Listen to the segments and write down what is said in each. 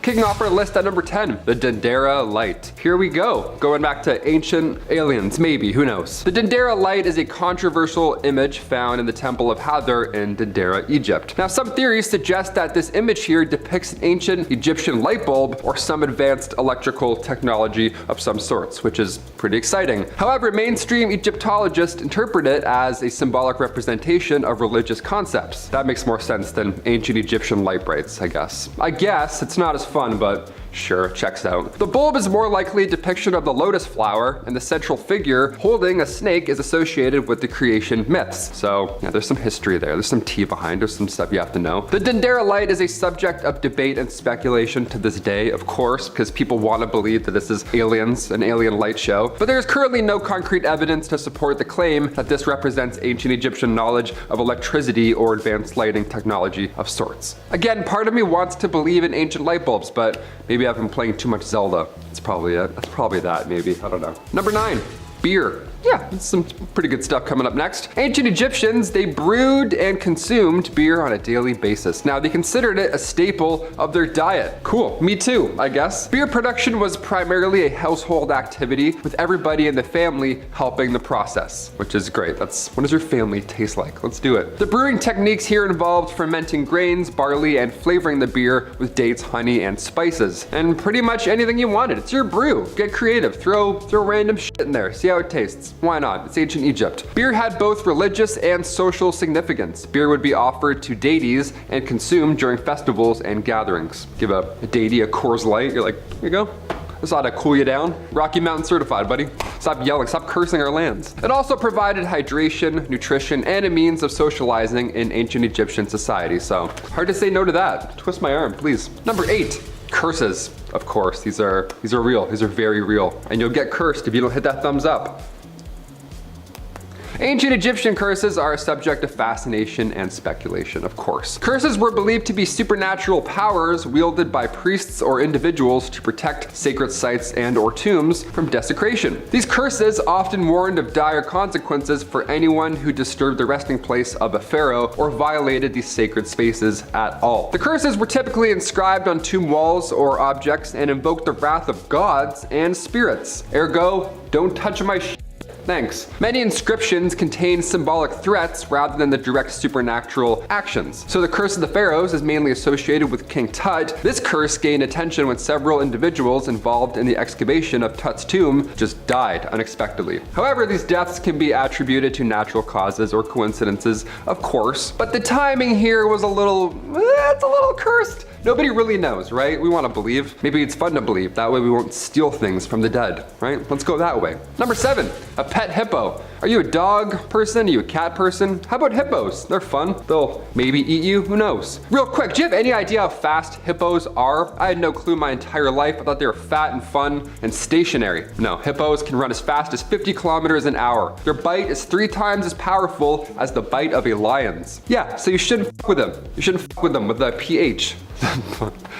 Kicking off our list at number 10, the Dendera Light. Here we go. Going back to ancient aliens, maybe, who knows. The Dendera Light is a controversial image found in the Temple of Hathor in Dendera, Egypt. Now, some theories suggest that this image here depicts an ancient Egyptian light bulb or some advanced electrical technology of some sorts, which is pretty exciting. However, mainstream Egyptologists interpret it as a symbolic representation of religious concepts. That makes more sense than ancient Egyptian light brights, I guess. I guess it's not as fun, but sure, checks out. The bulb is more likely a depiction of the lotus flower, and the central figure holding a snake is associated with the creation myths. So yeah, there's some history there. There's some tea behind. There's some stuff you have to know. The Dendera Light is a subject of debate and speculation to this day, of course, because people want to believe that this is aliens, an alien light show. But there is currently no concrete evidence to support the claim that this represents ancient Egyptian knowledge of electricity or advanced lighting technology of sorts. Again, part of me wants to believe in ancient light bulbs, but maybe I've been playing too much Zelda. That's probably it. That's probably that, maybe. I don't know. Number 9, beer. Yeah, some pretty good stuff coming up next. Ancient Egyptians, they brewed and consumed beer on a daily basis. Now, they considered it a staple of their diet. Cool, me too, I guess. Beer production was primarily a household activity with everybody in the family helping the process, which is great. What does your family taste like? Let's do it. The brewing techniques here involved fermenting grains, barley, and flavoring the beer with dates, honey, and spices. And pretty much anything you wanted. It's your brew. Get creative. Throw random shit in there. See how it tastes. Why not? It's ancient Egypt. Beer had both religious and social significance. Beer would be offered to deities and consumed during festivals and gatherings. Give a deity a Coors Light, you're like, here you go. This ought to cool you down. Rocky Mountain certified, buddy. Stop yelling, stop cursing our lands. It also provided hydration, nutrition, and a means of socializing in ancient Egyptian society. So hard to say no to that. Twist my arm, please. Number 8. Curses. Of course, these are real. These are very real. And you'll get cursed if you don't hit that thumbs up. Ancient Egyptian curses are a subject of fascination and speculation, of course. Curses were believed to be supernatural powers wielded by priests or individuals to protect sacred sites and or tombs from desecration. These curses often warned of dire consequences for anyone who disturbed the resting place of a pharaoh or violated these sacred spaces at all. The curses were typically inscribed on tomb walls or objects and invoked the wrath of gods and spirits. Ergo, don't touch my shit. Thanks. Many inscriptions contain symbolic threats rather than the direct supernatural actions. So the curse of the pharaohs is mainly associated with King Tut. This curse gained attention when several individuals involved in the excavation of Tut's tomb just died unexpectedly. However, these deaths can be attributed to natural causes or coincidences, of course, but the timing here was it's a little cursed. Nobody really knows, right? We want to believe. Maybe it's fun to believe. That way we won't steal things from the dead, right? Let's go that way. Number 7, a pet hippo. Are you a dog person? Are you a cat person? How about hippos? They're fun. They'll maybe eat you, who knows? Real quick, do you have any idea how fast hippos are? I had no clue my entire life. I thought they were fat and fun and stationary. No, hippos can run as fast as 50 kilometers an hour. Their bite is 3 times as powerful as the bite of a lion's. Yeah, so you shouldn't fuck with them. You shouldn't fuck with them with the PH.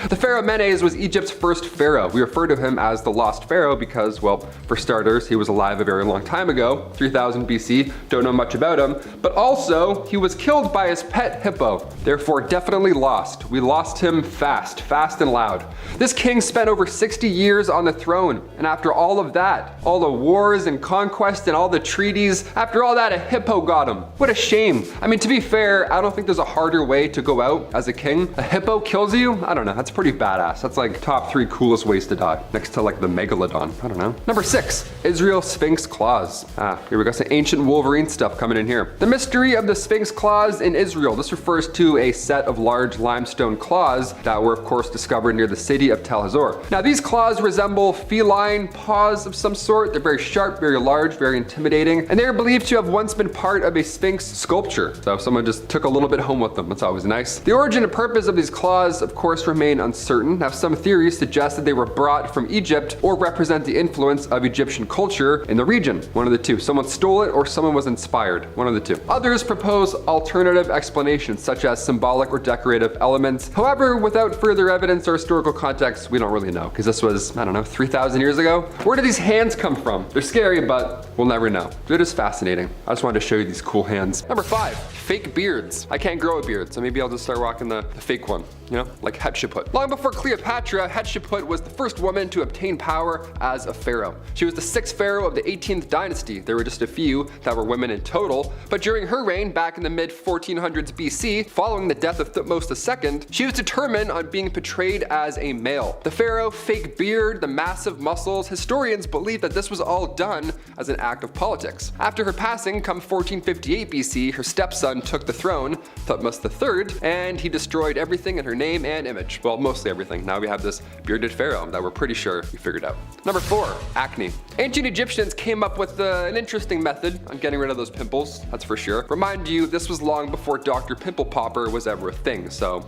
The pharaoh Menes was Egypt's first pharaoh. We refer to him as the lost pharaoh because, well, for starters, he was alive a very long time ago, 3000 BC, don't know much about him, but also he was killed by his pet hippo, therefore definitely lost. We lost him fast and loud. This king spent over 60 years on the throne, and after all of that, all the wars and conquest and all the treaties, after all that, a hippo got him. What a shame. I mean, to be fair, I don't think there's a harder way to go out as a king. A hippo kills you? I don't know, that's pretty badass. That's like top 3 coolest ways to die, next to like the megalodon. I don't know. Number 6, Israel Sphinx Claws. Here we got some ancient Wolverine stuff coming in here. The mystery of the Sphinx Claws in Israel. This refers to a set of large limestone claws that were of course discovered near the city of Tel Hazor. Now these claws resemble feline paws of some sort. They're very sharp, very large, very intimidating, and they are believed to have once been part of a Sphinx sculpture. So someone just took a little bit home with them. That's always nice. The origin and purpose of these claws, of course, remain uncertain. Now, some theories suggest that they were brought from Egypt or represent the influence of Egyptian culture in the region. One of the two. Someone stole stole it or someone was inspired, one of the two. Others propose alternative explanations such as symbolic or decorative elements. However, without further evidence or historical context, we don't really know because this was, I don't know, 3,000 years ago. Where did these hands come from? They're scary, but we'll never know. It is fascinating. I just wanted to show you these cool hands. Number 5, fake beards. I can't grow a beard, so maybe I'll just start rocking the fake one, you know, like Hatshepsut. Long before Cleopatra, Hatshepsut was the first woman to obtain power as a pharaoh. She was the 6th pharaoh of the 18th dynasty. There were just a few that were women in total, but during her reign back in the mid 1400s BC, following the death of Thutmose II, she was determined on being portrayed as a male. The pharaoh, fake beard, the massive muscles, historians believe that this was all done as an act of politics. After her passing, come 1458 BC, her stepson took the throne, Thutmose III, and he destroyed everything in her name and image. Well, mostly everything. Now we have this bearded pharaoh that we're pretty sure we figured out. Number 4, acne. Ancient Egyptians came up with an interesting method on getting rid of those pimples, that's for sure. Remind you, this was long before Dr. Pimple Popper was ever a thing, so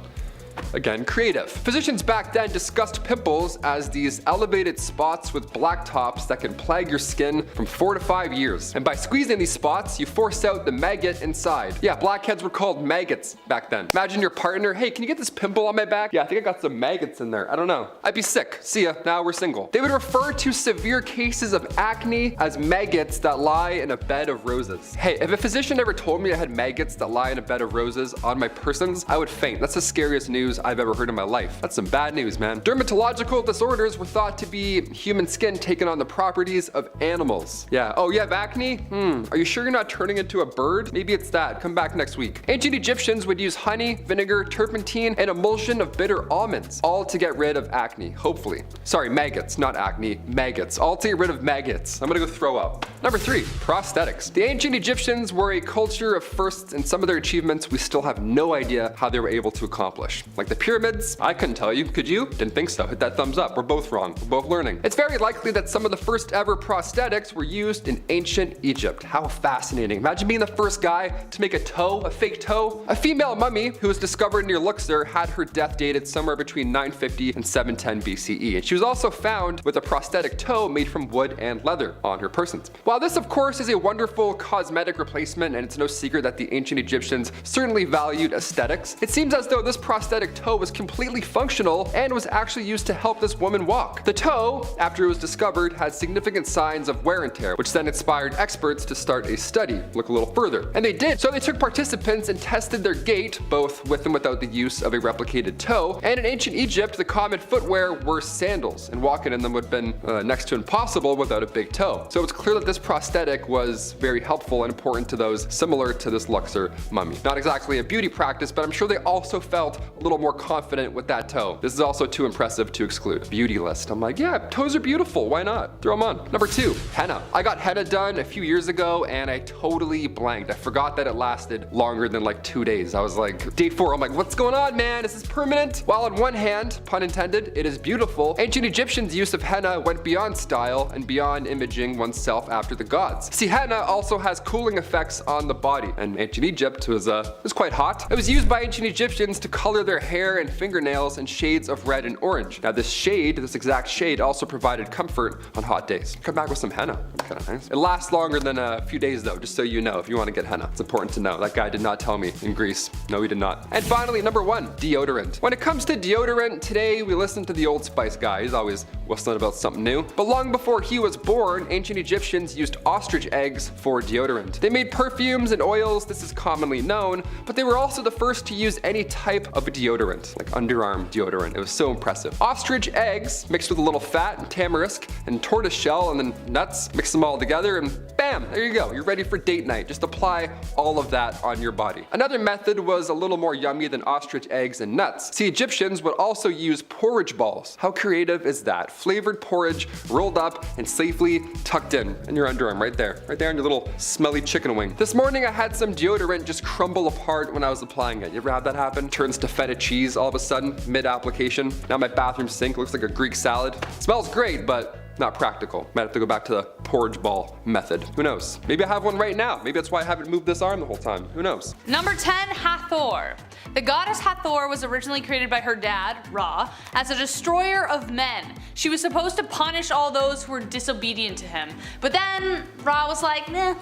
again, creative. Physicians back then discussed pimples as these elevated spots with black tops that can plague your skin from 4 to 5 years. And by squeezing these spots, you force out the maggot inside. Yeah, blackheads were called maggots back then. Imagine your partner, hey, can you get this pimple on my back? Yeah, I think I got some maggots in there. I don't know. I'd be sick. See ya, now we're single. They would refer to severe cases of acne as maggots that lie in a bed of roses. Hey, if a physician ever told me I had maggots that lie in a bed of roses on my persons, I would faint. That's the scariest news I've ever heard in my life. That's some bad news, man. Dermatological disorders were thought to be human skin taking on the properties of animals. Yeah, oh, you have acne? Are you sure you're not turning into a bird? Maybe it's that. Come back next week. Ancient Egyptians would use honey, vinegar, turpentine, and emulsion of bitter almonds, all to get rid of acne, hopefully. Sorry, maggots, not acne, maggots. All to get rid of maggots. I'm gonna go throw up. Number 3, prosthetics. The ancient Egyptians were a culture of firsts, and some of their achievements we still have no idea how they were able to accomplish. Like the pyramids, I couldn't tell you. Could you? Didn't think so. Hit that thumbs up. We're both wrong. We're both learning. It's very likely that some of the first ever prosthetics were used in ancient Egypt. How fascinating. Imagine being the first guy to make a toe, a fake toe. A female mummy who was discovered near Luxor had her death dated somewhere between 950 and 710 BCE. And she was also found with a prosthetic toe made from wood and leather on her person. While this of course is a wonderful cosmetic replacement, and it's no secret that the ancient Egyptians certainly valued aesthetics, it seems as though this prosthetic toe was completely functional and was actually used to help this woman walk. The toe, after it was discovered, had significant signs of wear and tear, which then inspired experts to start a study, look a little further. And they did. So they took participants and tested their gait, both with and without the use of a replicated toe. And in ancient Egypt, the common footwear were sandals, and walking in them would have been next to impossible without a big toe. So it's clear that this prosthetic was very helpful and important to those similar to this Luxor mummy. Not exactly a beauty practice, but I'm sure they also felt a little more confident with that toe. This is also too impressive to exclude. Beauty list. I'm like, yeah, toes are beautiful. Why not? Throw them on. Number 2, henna. I got henna done a few years ago and I totally blanked. I forgot that it lasted longer than like 2 days. I was like, day 4, I'm like, what's going on, man? Is this permanent? While on one hand, pun intended, it is beautiful, ancient Egyptians' use of henna went beyond style and beyond imaging oneself after the gods. See, henna also has cooling effects on the body, and ancient Egypt was quite hot. It was used by ancient Egyptians to color their hair and fingernails in shades of red and orange. Now this exact shade also provided comfort on hot days. Come back with some henna. Kind of nice. It lasts longer than a few days though, just so you know if you want to get henna. It's important to know. That guy did not tell me in Greece. No, he did not. And finally, number 1, deodorant. When it comes to deodorant, today we listen to the Old Spice guy. He's always whistling about something new. But long before he was born, ancient Egyptians used ostrich eggs for deodorant. They made perfumes and oils, this is commonly known, but they were also the first to use any type of a deodorant, like underarm deodorant. It was so impressive. Ostrich eggs mixed with a little fat and tamarisk and tortoise shell and then nuts, mix them all together and bam, there you go. You're ready for date night. Just apply all of that on your body. Another method was a little more yummy than ostrich eggs and nuts. See, Egyptians would also use porridge balls. How creative is that? Flavored porridge rolled up and safely tucked in your underarm right there on your little smelly chicken wing. This morning I had some deodorant just crumble apart when I was applying it. You ever have that happen? Turns to feta cheese all of a sudden mid-application. Now my bathroom sink looks like a Greek salad. Smells great, but not practical. Might have to go back to the porridge ball method. Who knows? Maybe I have one right now. Maybe that's why I haven't moved this arm the whole time. Who knows? Number 10, Hathor. The goddess Hathor was originally created by her dad, Ra, as a destroyer of men. She was supposed to punish all those who were disobedient to him. But then Ra was like, nah,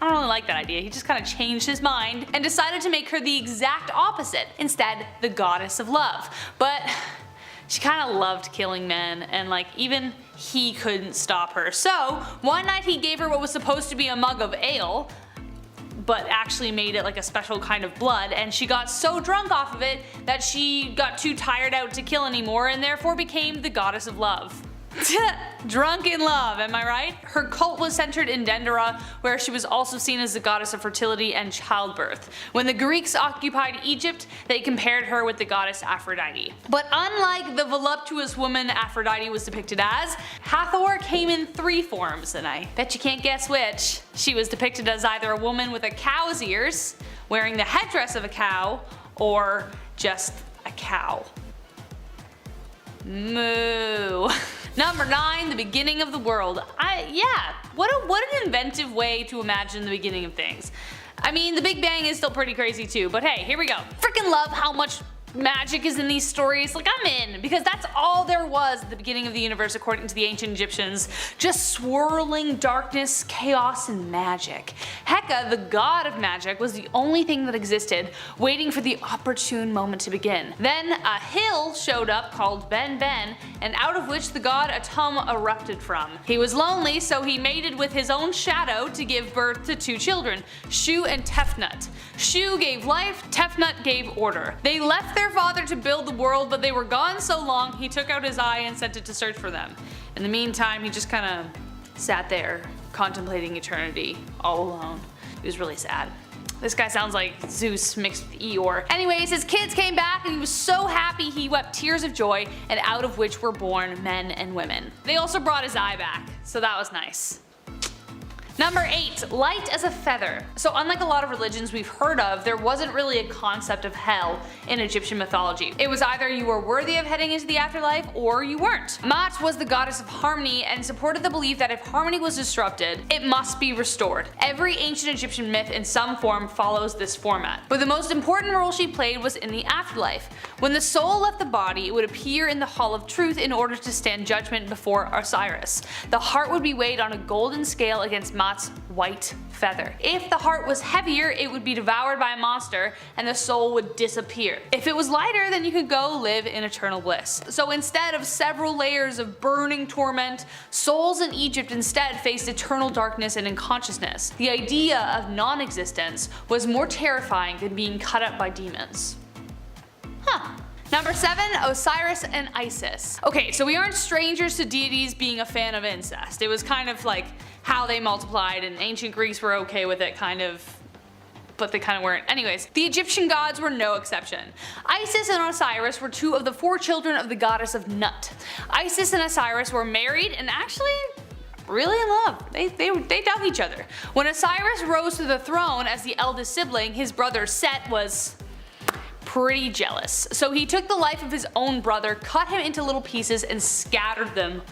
I don't really like that idea. He just kind of changed his mind and decided to make her the exact opposite, instead the goddess of love. But she kind of loved killing men, and like even he couldn't stop her. So one night he gave her what was supposed to be a mug of ale, but actually made it like a special kind of blood, and she got so drunk off of it that she got too tired out to kill anymore and therefore became the goddess of love. Drunk in love, am I right? Her cult was centered in Dendera, where she was also seen as the goddess of fertility and childbirth. When the Greeks occupied Egypt, they compared her with the goddess Aphrodite. But unlike the voluptuous woman Aphrodite was depicted as, Hathor came in 3 forms, and I bet you can't guess which. She was depicted as either a woman with a cow's ears, wearing the headdress of a cow, or just a cow. Moo. Number 9, the beginning of the world. Yeah, what an inventive way to imagine the beginning of things. I mean, the Big Bang is still pretty crazy too, but hey, here we go. Freaking love how much magic is in these stories. Like, I'm in, because that's all there was at the beginning of the universe according to the ancient Egyptians. Just swirling darkness, chaos, and magic. Heka, the god of magic, was the only thing that existed, waiting for the opportune moment to begin. Then a hill showed up called Ben Ben, and out of which the god Atum erupted from. He was lonely, so he mated with his own shadow to give birth to 2 children, Shu and Tefnut. Shu gave life, Tefnut gave order. They left their father to build the world, but they were gone so long he took out his eye and sent it to search for them. In the meantime, he just kinda sat there contemplating eternity all alone. It was really sad. This guy sounds like Zeus mixed with Eeyore. Anyways, his kids came back and he was so happy he wept tears of joy, and out of which were born men and women. They also brought his eye back, so that was nice. Number 8, light as a feather. So unlike a lot of religions we've heard of, there wasn't really a concept of hell in Egyptian mythology. It was either you were worthy of heading into the afterlife or you weren't. Mat was the goddess of harmony and supported the belief that if harmony was disrupted, it must be restored. Every ancient Egyptian myth in some form follows this format. But the most important role she played was in the afterlife. When the soul left the body, it would appear in the Hall of Truth in order to stand judgment before Osiris. The heart would be weighed on a golden scale against Mat's white feather. If the heart was heavier, it would be devoured by a monster and the soul would disappear. If it was lighter, then you could go live in eternal bliss. So instead of several layers of burning torment, souls in Egypt instead faced eternal darkness and unconsciousness. The idea of non-existence was more terrifying than being cut up by demons. Number 7, Osiris and Isis. Okay, so we aren't strangers to deities being a fan of incest. It was kind of like how they multiplied, and ancient Greeks were okay with it, kind of, but they kind of weren't. Anyways, the Egyptian gods were no exception. Isis and Osiris were 2 of the 4 children of the goddess of Nut. Isis and Osiris were married and actually really in love. They dug each other. When Osiris rose to the throne as the eldest sibling, his brother Set was pretty jealous. So he took the life of his own brother, cut him into little pieces, and scattered them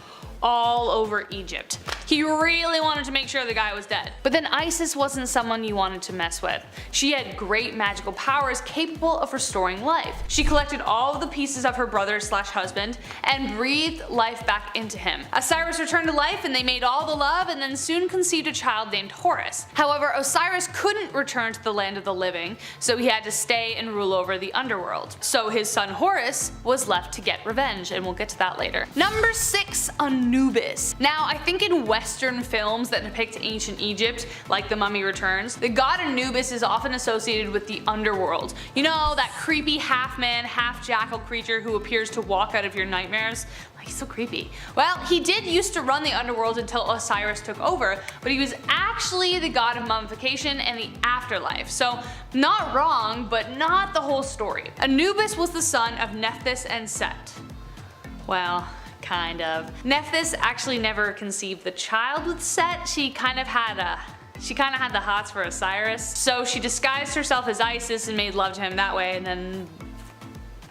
all over Egypt. He really wanted to make sure the guy was dead. But then Isis wasn't someone you wanted to mess with. She had great magical powers capable of restoring life. She collected all of the pieces of her brother/husband and breathed life back into him. Osiris returned to life and they made all the love and then soon conceived a child named Horus. However, Osiris couldn't return to the land of the living, so he had to stay and rule over the underworld. So his son Horus was left to get revenge, and we'll get to that later. Number 6, Anubis. Now, I think in Western films that depict ancient Egypt, like The Mummy Returns, the god Anubis is often associated with the underworld. You know, that creepy half-man, half-jackal creature who appears to walk out of your nightmares? Like, he's so creepy. Well, he did used to run the underworld until Osiris took over, but he was actually the god of mummification and the afterlife. So, not wrong, but not the whole story. Anubis was the son of Nephthys and Set. Well, kind of. Nephthys actually never conceived the child with Set. She kind of had the hots for Osiris. So she disguised herself as Isis and made love to him that way, and then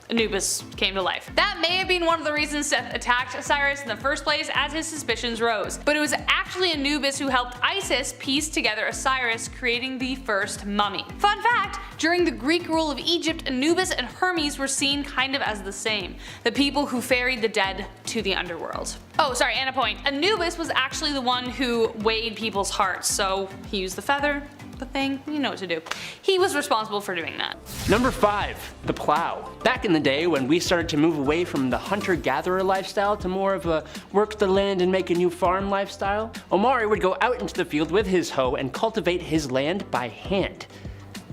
Anubis came to life. That may have been one of the reasons Seth attacked Osiris in the first place, as his suspicions rose. But it was actually Anubis who helped Isis piece together Osiris, creating the first mummy. Fun fact, during the Greek rule of Egypt, Anubis and Hermes were seen kind of as the same, the people who ferried the dead to the underworld. Oh, sorry, and a point. Anubis was actually the one who weighed people's hearts, so he used the feather, the thing, you know what to do. He was responsible for doing that. Number 5. The plow. Back in the day when we started to move away from the hunter-gatherer lifestyle to more of a work the land and make a new farm lifestyle, Omari would go out into the field with his hoe and cultivate his land by hand.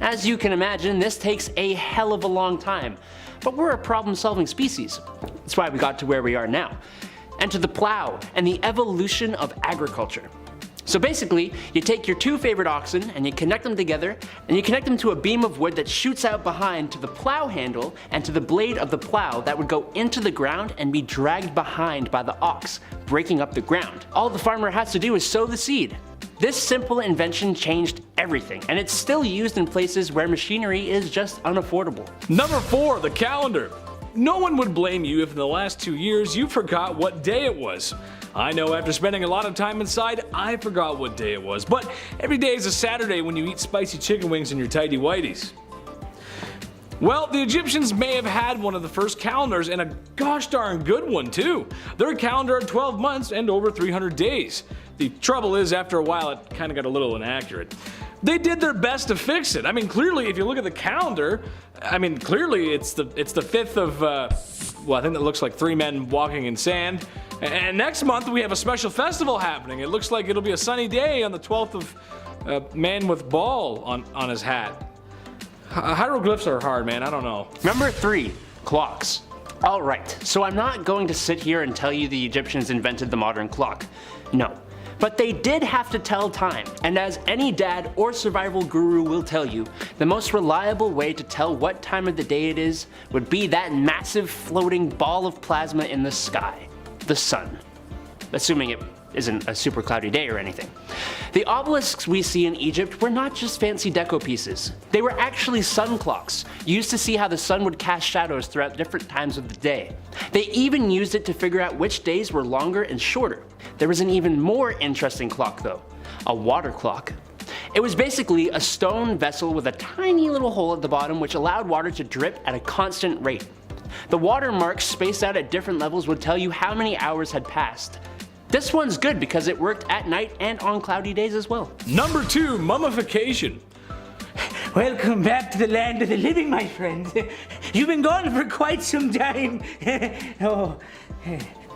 As you can imagine, this takes a hell of a long time, but we're a problem-solving species. That's why we got to where we are now. Enter the plow and the evolution of agriculture. So basically, you take your 2 favorite oxen and you connect them together, and you connect them to a beam of wood that shoots out behind to the plow handle and to the blade of the plow that would go into the ground and be dragged behind by the ox, breaking up the ground. All the farmer has to do is sow the seed. This simple invention changed everything, and it's still used in places where machinery is just unaffordable. Number 4. The calendar. No one would blame you if in the last 2 years you forgot what day it was. I know after spending a lot of time inside, I forgot what day it was, but every day is a Saturday when you eat spicy chicken wings in your tighty whities. Well, the Egyptians may have had one of the first calendars, and a gosh darn good one too. Their calendar had 12 months and over 300 days. The trouble is, after a while, it kind of got a little inaccurate. They did their best to fix it. I mean, clearly, if you look at the calendar, clearly it's the 5th of, well, I think that looks like 3 men walking in sand. And next month we have a special festival happening. It looks like it'll be a sunny day on the 12th of man with ball on his hat. Hieroglyphs are hard, man. I don't know. Number 3. Clocks. Alright, so I'm not going to sit here and tell you the Egyptians invented the modern clock. No. But they did have to tell time, and as any dad or survival guru will tell you, the most reliable way to tell what time of the day it is would be that massive floating ball of plasma in the sky, the sun. Assuming it isn't a super cloudy day or anything. The obelisks we see in Egypt were not just fancy deco pieces. They were actually sun clocks, used to see how the sun would cast shadows throughout different times of the day. They even used it to figure out which days were longer and shorter. There was an even more interesting clock though, a water clock. It was basically a stone vessel with a tiny little hole at the bottom which allowed water to drip at a constant rate. The water marks spaced out at different levels would tell you how many hours had passed. This one's good because it worked at night and on cloudy days as well. Number 2. Mummification. Welcome back to the land of the living, my friend. You've been gone for quite some time. Oh.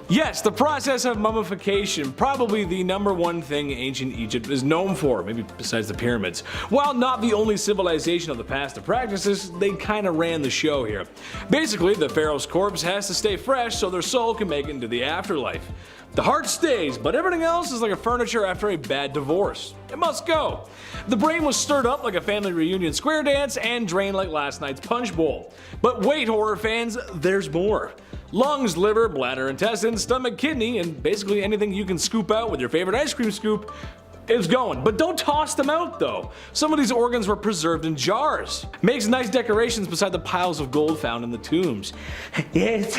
Yes, the process of mummification, probably the number 1 thing ancient Egypt is known for, maybe besides the pyramids. While not the only civilization of the past to practice this, they kinda ran the show here. Basically, the pharaoh's corpse has to stay fresh so their soul can make it into the afterlife. The heart stays, but everything else is like a furniture after a bad divorce. It must go. The brain was stirred up like a family reunion square dance and drained like last night's punch bowl. But wait, horror fans, there's more. Lungs, liver, bladder, intestines, stomach, kidney, and basically anything you can scoop out with your favorite ice cream scoop is going. But don't toss them out though. Some of these organs were preserved in jars. Makes nice decorations beside the piles of gold found in the tombs. Yes,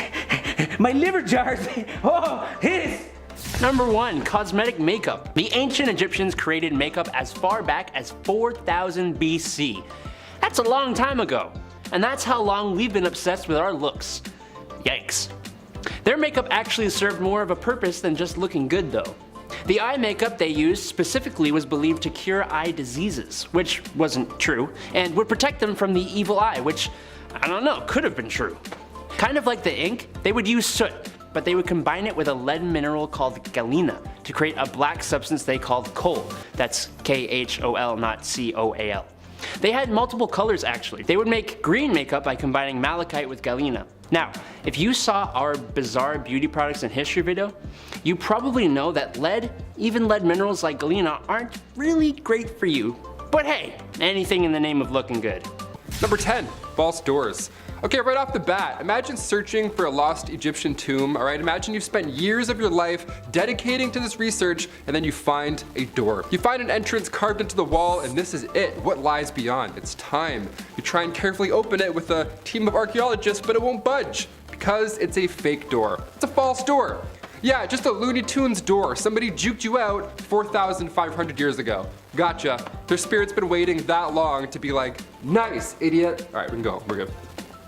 my liver jars. Oh, yes. Number 1. Cosmetic makeup. The ancient Egyptians created makeup as far back as 4000 BC. That's a long time ago. And that's how long we've been obsessed with our looks. Yikes. Their makeup actually served more of a purpose than just looking good though. The eye makeup they used specifically was believed to cure eye diseases, which wasn't true, and would protect them from the evil eye, which, I don't know, could have been true. Kind of like the ink, they would use soot, but they would combine it with a lead mineral called galena to create a black substance they called coal. That's K-H-O-L, not C-O-A-L. They had multiple colors actually. They would make green makeup by combining malachite with galena. Now, if you saw our bizarre beauty products and history video, you probably know that lead, even lead minerals like galena, aren't really great for you. But hey, anything in the name of looking good. Number 10. False doors. Okay, right off the bat, imagine searching for a lost Egyptian tomb, alright? Imagine you've spent years of your life dedicating to this research, and then you find a door. You find an entrance carved into the wall, and this is it. What lies beyond? It's time. You try and carefully open it with a team of archaeologists, but it won't budge, because it's a fake door. It's a false door. Yeah, just a Looney Tunes door. Somebody juked you out 4,500 years ago. Gotcha. Their spirit's been waiting that long to be like, nice, idiot. Alright, we can go. We're good.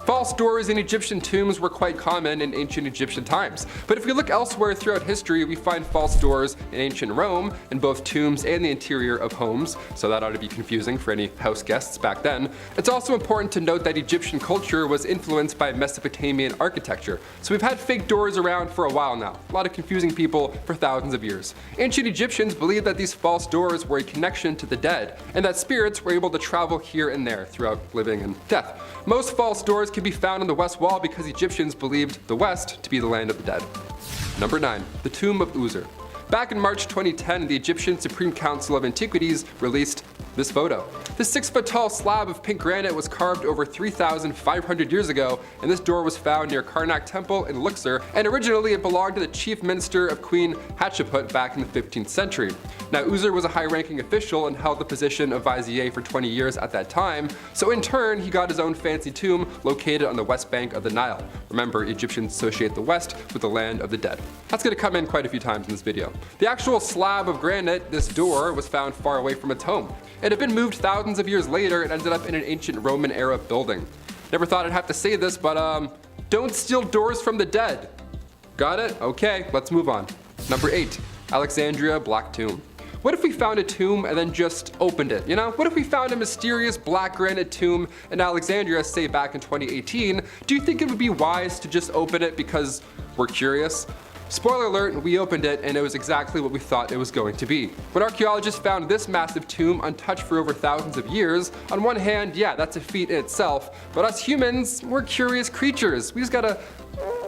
False doors in Egyptian tombs were quite common in ancient Egyptian times. But if we look elsewhere throughout history, we find false doors in ancient Rome, in both tombs and the interior of homes, so that ought to be confusing for any house guests back then. It's also important to note that Egyptian culture was influenced by Mesopotamian architecture, so we've had fake doors around for a while now. A lot of confusing people for thousands of years. Ancient Egyptians believed that these false doors were a connection to the dead, and that spirits were able to travel here and there throughout living and death. Most false doors can be found on the West Wall because Egyptians believed the West to be the land of the dead. Number 9. The Tomb of User. Back in March 2010, the Egyptian Supreme Council of Antiquities released this photo. This 6-foot-tall slab of pink granite was carved over 3,500 years ago, and this door was found near Karnak Temple in Luxor, and originally it belonged to the chief minister of Queen Hatshepsut back in the 15th century. Now, User was a high-ranking official and held the position of vizier for 20 years at that time, so in turn, he got his own fancy tomb located on the west bank of the Nile. Remember, Egyptians associate the West with the land of the dead. That's going to come in quite a few times in this video. The actual slab of granite, this door, was found far away from its home. It had been moved thousands of years later and ended up in an ancient Roman era building. Never thought I'd have to say this, but don't steal doors from the dead. Got it? Okay, let's move on. Number 8, Alexandria Black Tomb. What if we found a tomb and then just opened it, you know? What if we found a mysterious black granite tomb in Alexandria, say back in 2018? Do you think it would be wise to just open it because we're curious? Spoiler alert, we opened it and it was exactly what we thought it was going to be. When archaeologists found this massive tomb untouched for over thousands of years, on one hand, yeah, that's a feat in itself, but us humans, we're curious creatures. We just gotta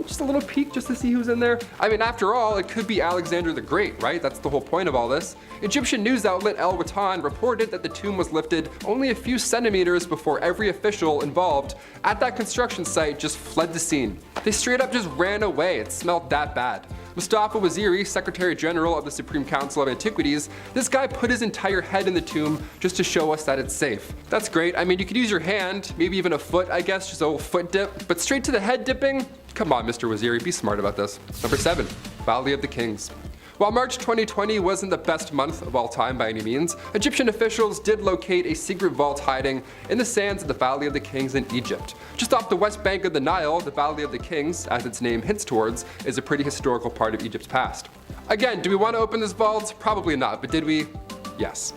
just a little peek just to see who's in there. I mean, after all, it could be Alexander the Great, right? That's the whole point of all this. Egyptian news outlet El Watan reported that the tomb was lifted only a few centimeters before every official involved at that construction site just fled the scene. They straight up just ran away. It smelled that bad. Mustafa Waziri, Secretary General of the Supreme Council of Antiquities, this guy put his entire head in the tomb just to show us that it's safe. That's great. I mean, you could use your hand, maybe even a foot, I guess, just a little foot dip, but straight to the head dipping? Come on, Mr. Waziri, be smart about this. Number 7, Valley of the Kings. While March 2020 wasn't the best month of all time by any means, Egyptian officials did locate a secret vault hiding in the sands of the Valley of the Kings in Egypt. Just off the west bank of the Nile, the Valley of the Kings, as its name hints towards, is a pretty historical part of Egypt's past. Again, do we want to open this vault? Probably not, but did we? Yes.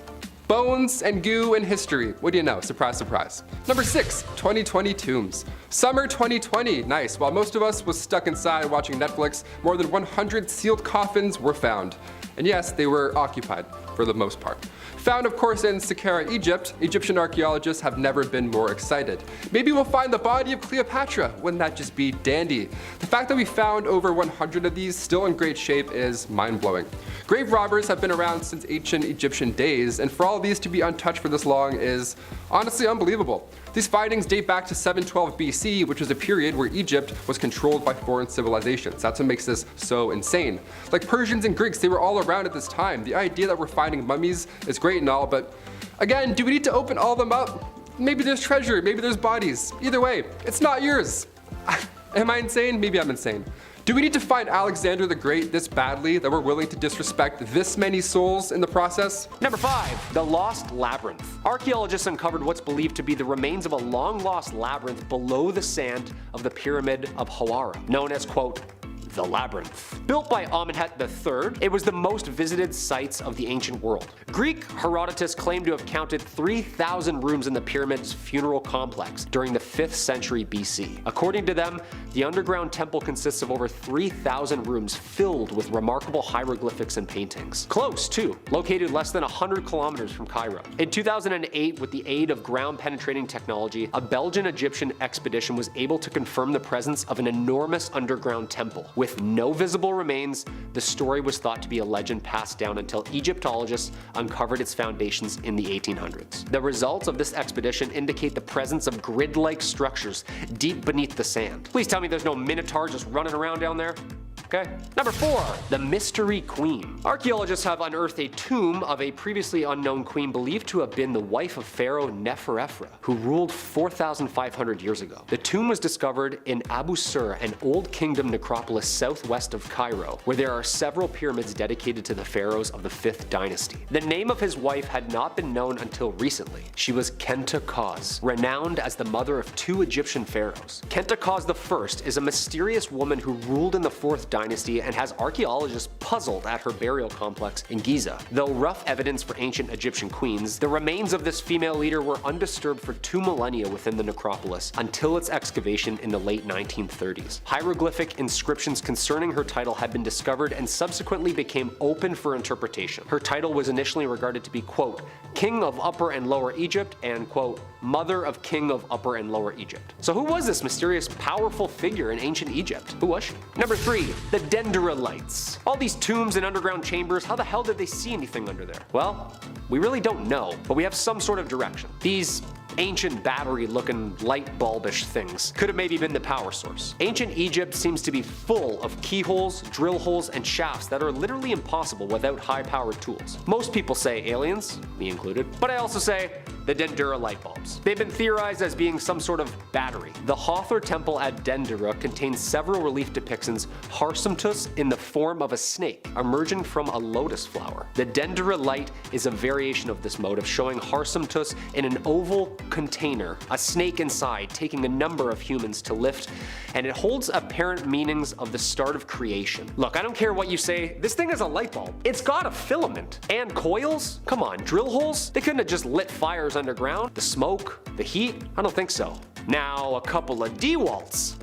Bones and goo and history. What do you know? Surprise, surprise. Number 6, 2020 tombs. Summer 2020, nice. While most of us was stuck inside watching Netflix, more than 100 sealed coffins were found. And yes, they were occupied for the most part. Found, of course, in Saqqara, Egypt, Egyptian archaeologists have never been more excited. Maybe we'll find the body of Cleopatra. Wouldn't that just be dandy? The fact that we found over 100 of these still in great shape is mind-blowing. Grave robbers have been around since ancient Egyptian days, and for all of these to be untouched for this long is honestly unbelievable. These findings date back to 712 BC, which was a period where Egypt was controlled by foreign civilizations. That's what makes this so insane. Like Persians and Greeks, they were all around at this time. The idea that we're finding mummies is great and all, but again, do we need to open all of them up? Maybe there's treasure, maybe there's bodies. Either way, it's not yours. Am I insane? Maybe I'm insane. Do we need to find Alexander the Great this badly that we're willing to disrespect this many souls in the process? Number 5, the Lost Labyrinth. Archaeologists uncovered what's believed to be the remains of a long-lost labyrinth below the sand of the Pyramid of Hawara, known as, quote, the Labyrinth. Built by Amenhotep III, it was the most visited sites of the ancient world. Greek Herodotus claimed to have counted 3,000 rooms in the pyramid's funeral complex during the 5th century BC. According to them, The underground temple consists of over 3,000 rooms filled with remarkable hieroglyphics and paintings. Close, too, located less than 100 kilometers from Cairo. In 2008, with the aid of ground-penetrating technology, a Belgian-Egyptian expedition was able to confirm the presence of an enormous underground temple. With no visible remains, the story was thought to be a legend passed down until Egyptologists uncovered its foundations in the 1800s. The results of this expedition indicate the presence of grid-like structures deep beneath the sand. Please tell me there's no minotaur just running around down there. Okay. Number 4, the Mystery Queen. Archaeologists have unearthed a tomb of a previously unknown queen believed to have been the wife of Pharaoh Neferefra, who ruled 4,500 years ago. The tomb was discovered in Abu Sur, an old kingdom necropolis southwest of Cairo, where there are several pyramids dedicated to the pharaohs of the 5th dynasty. The name of his wife had not been known until recently. She was Khenta Khaz, renowned as the mother of 2 Egyptian pharaohs. Khenta Khaz I is a mysterious woman who ruled in the 4th dynasty and has archaeologists puzzled at her burial complex in Giza. Though rough evidence for ancient Egyptian queens, the remains of this female leader were undisturbed for 2 millennia within the necropolis until its excavation in the late 1930s. Hieroglyphic inscriptions concerning her title had been discovered and subsequently became open for interpretation. Her title was initially regarded to be, quote, King of Upper and Lower Egypt and, quote, Mother of King of Upper and Lower Egypt. So who was this mysterious, powerful figure in ancient Egypt? Who was she? Number 3, the Dendrolites. All these tombs and underground chambers, how the hell did they see anything under there? Well, we really don't know, but we have some sort of direction. These ancient battery-looking light bulbish things could have maybe been the power source. Ancient Egypt seems to be full of keyholes, drill holes, and shafts that are literally impossible without high-powered tools. Most people say aliens, me included, but I also say the Dendera light bulbs. They've been theorized as being some sort of battery. The Hathor temple at Dendera contains several relief depictions Harsamtus in the form of a snake emerging from a lotus flower. The Dendera light is a variation of this motive, showing Harsamtus in an oval container, a snake inside taking a number of humans to lift, and it holds apparent meanings of the start of creation. Look, I don't care what you say, this thing is a light bulb. It's got a filament. And coils? Come on, drill holes? They couldn't have just lit fires underground? The smoke? The heat? I don't think so. Now, a couple of DeWalts.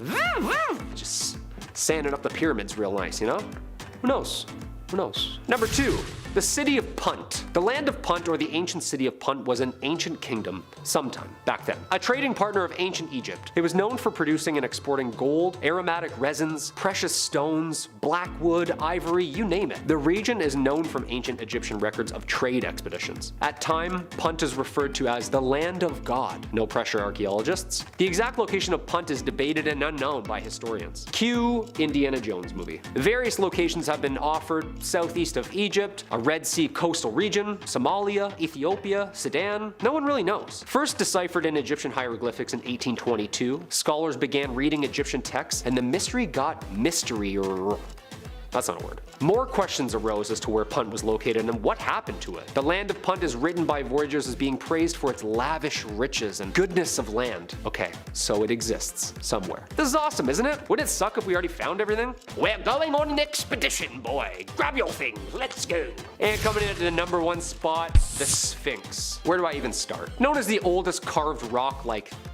Just sanding up the pyramids real nice, you know? Who knows? Who knows? Number 2, the city of Punt. The land of Punt, or the ancient city of Punt, was an ancient kingdom sometime back then. A trading partner of ancient Egypt. It was known for producing and exporting gold, aromatic resins, precious stones, black wood, ivory, you name it. The region is known from ancient Egyptian records of trade expeditions. At time, Punt is referred to as the land of God. No pressure, archaeologists. The exact location of Punt is debated and unknown by historians. Cue Indiana Jones movie. Various locations have been offered: southeast of Egypt, a Red Sea coastal region, Somalia, Ethiopia, Sudan. No one really knows. First deciphered in Egyptian hieroglyphics in 1822, scholars began reading Egyptian texts and the mystery got mystery. That's not a word. More questions arose as to where Punt was located and what happened to it. The land of Punt is written by voyagers as being praised for its lavish riches and goodness of land. Okay, so it exists somewhere. This is awesome, isn't it? Wouldn't it suck if we already found everything? We're going on an expedition, boy. Grab your things, let's go. And coming in at the number 1 spot, the Sphinx. Where do I even start? Known as the oldest carved rock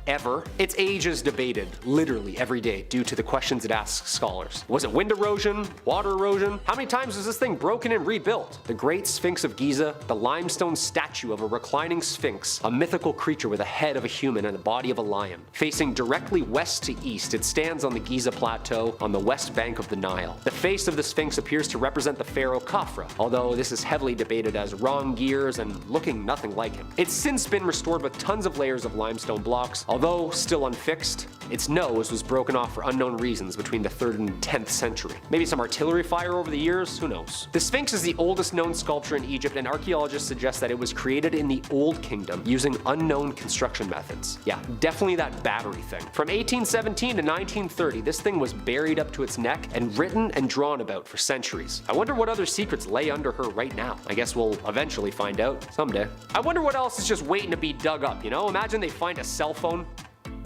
ever, its age is debated literally every day due to the questions it asks scholars. Was it wind erosion? Water erosion? How many times was this thing broken and rebuilt? The Great Sphinx of Giza, the limestone statue of a reclining sphinx, a mythical creature with a head of a human and the body of a lion. Facing directly west to east, it stands on the Giza Plateau on the west bank of the Nile. The face of the Sphinx appears to represent the pharaoh Khafra, although this is heavily debated as wrong gears and looking nothing like him. It's since been restored with tons of layers of limestone blocks. Although still unfixed, its nose was broken off for unknown reasons between the 3rd and 10th century. Maybe some artillery fire over the years, who knows. The Sphinx is the oldest known sculpture in Egypt, and archaeologists suggest that it was created in the Old Kingdom using unknown construction methods. Yeah, definitely that battery thing. From 1817 to 1930, this thing was buried up to its neck and written and drawn about for centuries. I wonder what other secrets lay under her right now. I guess we'll eventually find out someday. I wonder what else is just waiting to be dug up, you know? Imagine they find a cell phone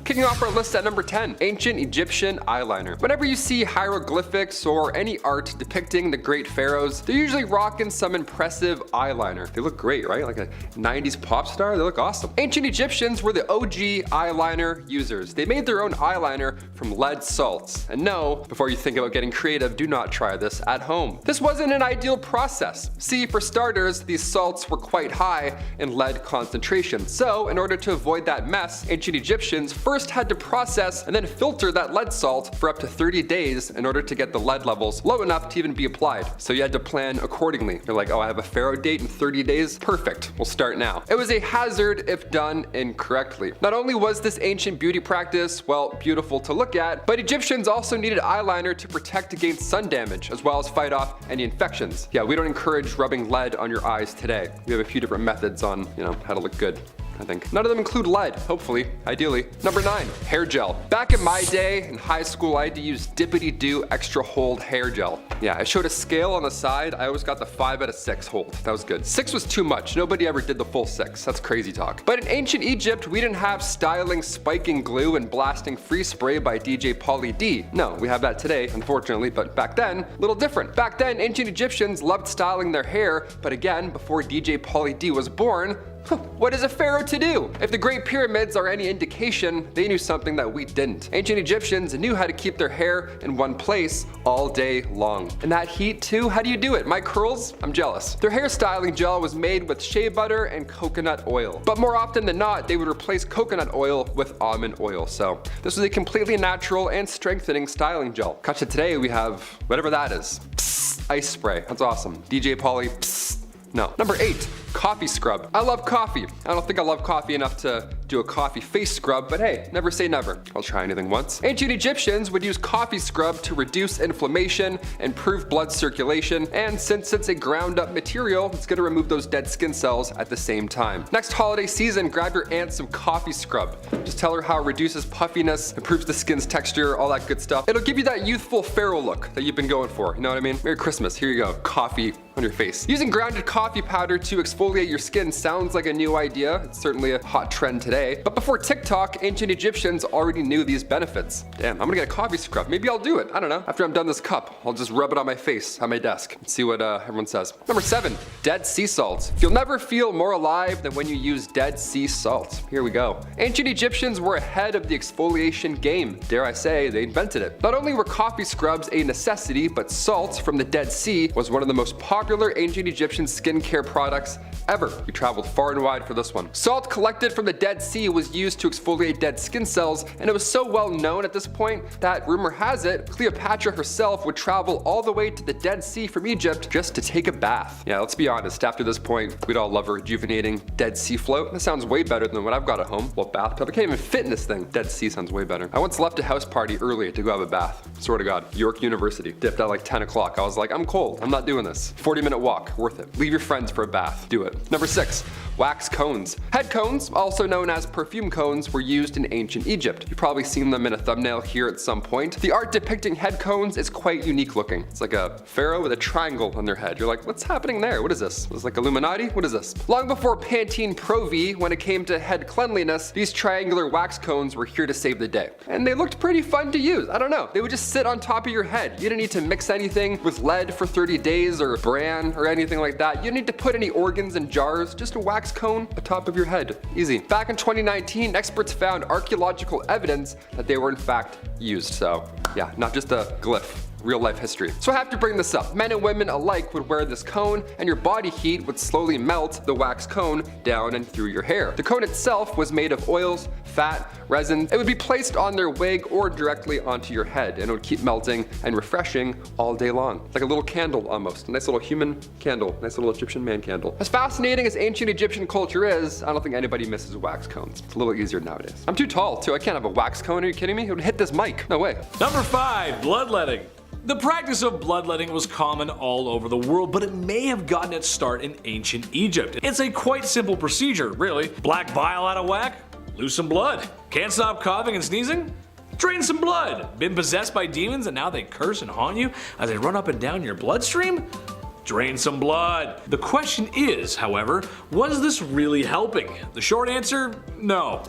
Kicking off our list at number 10, ancient Egyptian eyeliner. Whenever you see hieroglyphics or any art depicting the great pharaohs, they're usually rocking some impressive eyeliner. They look great, right? Like a 90s pop star, they look awesome. Ancient Egyptians were the OG eyeliner users. They made their own eyeliner from lead salts. And no, before you think about getting creative, do not try this at home. This wasn't an ideal process. See, for starters, these salts were quite high in lead concentration. So, in order to avoid that mess, ancient Egyptians first had to process and then filter that lead salt for up to 30 days in order to get the lead levels low enough to even be applied. So you had to plan accordingly. You're like, oh, I have a pharaoh date in 30 days? Perfect, we'll start now. It was a hazard if done incorrectly. Not only was this ancient beauty practice, well, beautiful to look at, but Egyptians also needed eyeliner to protect against sun damage, as well as fight off any infections. Yeah, we don't encourage rubbing lead on your eyes today. We have a few different methods on, how to look good. I think. None of them include lead, hopefully, ideally. Number 9, hair gel. Back in my day, in high school, I had to use Dippity-Doo Extra Hold hair gel. Yeah, I showed a scale on the side. I always got the 5 out of 6 hold. That was good. 6 was too much. Nobody ever did the full 6. That's crazy talk. But in ancient Egypt, we didn't have styling, spiking glue, and blasting free spray by DJ Pauly D. No, we have that today, unfortunately, but back then, a little different. Back then, ancient Egyptians loved styling their hair, but again, before DJ Pauly D was born, what is a pharaoh to do? If the Great Pyramids are any indication, they knew something that we didn't. Ancient Egyptians knew how to keep their hair in one place all day long. And that heat too, how do you do it? My curls? I'm jealous. Their hair styling gel was made with shea butter and coconut oil. But more often than not, they would replace coconut oil with almond oil. So this was a completely natural and strengthening styling gel. Cut to today, we have whatever that is. Psst, ice spray. That's awesome. DJ Pauly, psst. No. Number 8, coffee scrub. I love coffee. I don't think I love coffee enough to do a coffee face scrub, but hey, never say never. I'll try anything once. Ancient Egyptians would use coffee scrub to reduce inflammation, improve blood circulation, and since it's a ground up material, it's gonna remove those dead skin cells at the same time. Next holiday season, grab your aunt some coffee scrub. Just tell her how it reduces puffiness, improves the skin's texture, all that good stuff. It'll give you that youthful pharaoh look that you've been going for, you know what I mean? Merry Christmas, here you go, coffee on your face. Using grounded coffee powder to exfoliate your skin sounds like a new idea. It's certainly a hot trend today. But before TikTok, ancient Egyptians already knew these benefits. Damn, I'm gonna get a coffee scrub. Maybe I'll do it. I don't know. After I'm done this cup, I'll just rub it on my face at my desk and see what everyone says. Number 7, dead sea salt. You'll never feel more alive than when you use dead sea salt. Here we go. Ancient Egyptians were ahead of the exfoliation game. Dare I say, they invented it. Not only were coffee scrubs a necessity, but salt from the Dead Sea was one of the most popular ancient Egyptian skincare products ever. We traveled far and wide for this one. Salt collected from the Dead Sea was used to exfoliate dead skin cells, and it was so well known at this point that rumor has it, Cleopatra herself would travel all the way to the Dead Sea from Egypt just to take a bath. Yeah, let's be honest, after this point, we'd all love a rejuvenating Dead Sea float. That sounds way better than what I've got at home. Well, bathtub, I can't even fit in this thing. Dead Sea sounds way better. I once left a house party early to go have a bath. Swear to God. York University. Dipped at like 10 o'clock. I was like, I'm cold. I'm not doing this. 40-minute walk. Worth it. Leave your friends for a bath. Do it. Number 6, wax cones. Head cones, also known as perfume cones, were used in ancient Egypt. You've probably seen them in a thumbnail here at some point. The art depicting head cones is quite unique looking. It's like a pharaoh with a triangle on their head. You're like, what's happening there? What is this? Was like Illuminati? What is this? Long before Pantene Pro V, when it came to head cleanliness, these triangular wax cones were here to save the day. And they looked pretty fun to use. I don't know. They would just sit on top of your head. You didn't need to mix anything with lead for 30 days or bran or anything like that. You didn't need to put any organs in jars, just a wax cone atop of your head. Easy. Back in 2019, experts found archaeological evidence that they were in fact used. So yeah, not just a glyph. Real life history. So I have to bring this up. Men and women alike would wear this cone, and your body heat would slowly melt the wax cone down and through your hair. The cone itself was made of oils, fat, resin. It would be placed on their wig or directly onto your head, and it would keep melting and refreshing all day long. It's like a little candle almost. A nice little human candle. Nice little Egyptian man candle. As fascinating as ancient Egyptian culture is, I don't think anybody misses wax cones. It's a little easier nowadays. I'm too tall too. I can't have a wax cone. Are you kidding me? It would hit this mic. No way. Number 5, bloodletting. The practice of bloodletting was common all over the world, but it may have gotten its start in ancient Egypt. It's a quite simple procedure, really. Black bile out of whack? Lose some blood. Can't stop coughing and sneezing? Drain some blood. Been possessed by demons and now they curse and haunt you as they run up and down your bloodstream? Drain some blood. The question is, however, was this really helping? The short answer, no.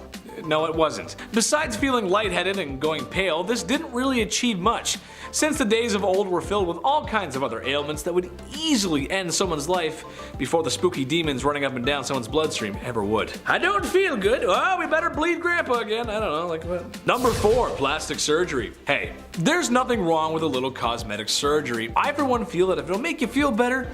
No, it wasn't. Besides feeling lightheaded and going pale, this didn't really achieve much, since the days of old were filled with all kinds of other ailments that would easily end someone's life before the spooky demons running up and down someone's bloodstream ever would. I don't feel good. Oh, we better bleed Grandpa again. I don't know, like what? Number 4, plastic surgery. Hey, there's nothing wrong with a little cosmetic surgery. I for one feel that if it'll make you feel better,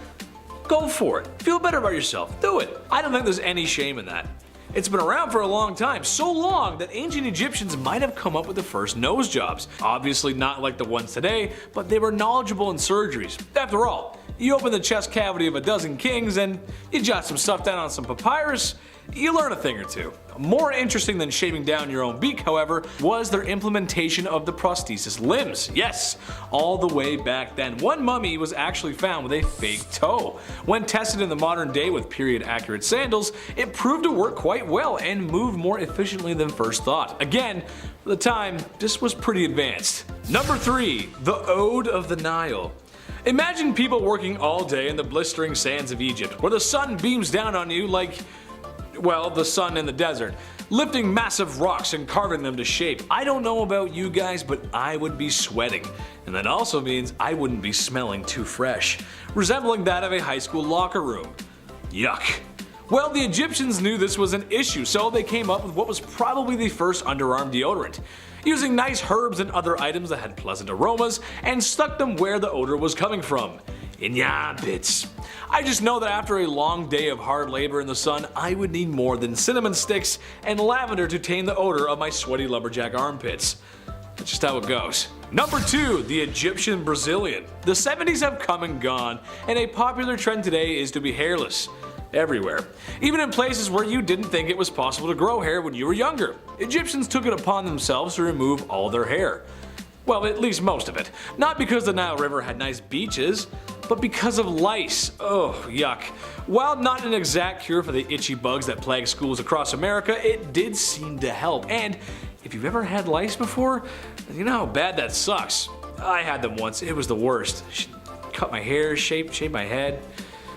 go for it. Feel better about yourself. Do it. I don't think there's any shame in that. It's been around for a long time, so long that ancient Egyptians might have come up with the first nose jobs. Obviously not like the ones today, but they were knowledgeable in surgeries. After all, you open the chest cavity of a dozen kings and you jot some stuff down on some papyrus, you learn a thing or two. More interesting than shaving down your own beak, however, was their implementation of the prosthesis limbs. Yes, all the way back then. One mummy was actually found with a fake toe. When tested in the modern day with period-accurate sandals, it proved to work quite well and moved more efficiently than first thought. Again, for the time, this was pretty advanced. Number 3, the Ode of the Nile. Imagine people working all day in the blistering sands of Egypt, where the sun beams down on you like, well, the sun in the desert, lifting massive rocks and carving them to shape. I don't know about you guys, but I would be sweating. And that also means I wouldn't be smelling too fresh, resembling that of a high school locker room. Yuck. Well, the Egyptians knew this was an issue, so they came up with what was probably the first underarm deodorant, using nice herbs and other items that had pleasant aromas, and stuck them where the odor was coming from. In your armpits. I just know that after a long day of hard labor in the sun, I would need more than cinnamon sticks and lavender to tame the odor of my sweaty lumberjack armpits. That's just how it goes. Number 2, the Egyptian Brazilian. The 70s have come and gone, and a popular trend today is to be hairless. Everywhere. Even in places where you didn't think it was possible to grow hair when you were younger. Egyptians took it upon themselves to remove all their hair. Well, at least most of it. Not because the Nile River had nice beaches, but because of lice. Oh, yuck. While not an exact cure for the itchy bugs that plague schools across America, it did seem to help. And if you've ever had lice before, you know how bad that sucks. I had them once. It was the worst. Cut my hair, shape my head.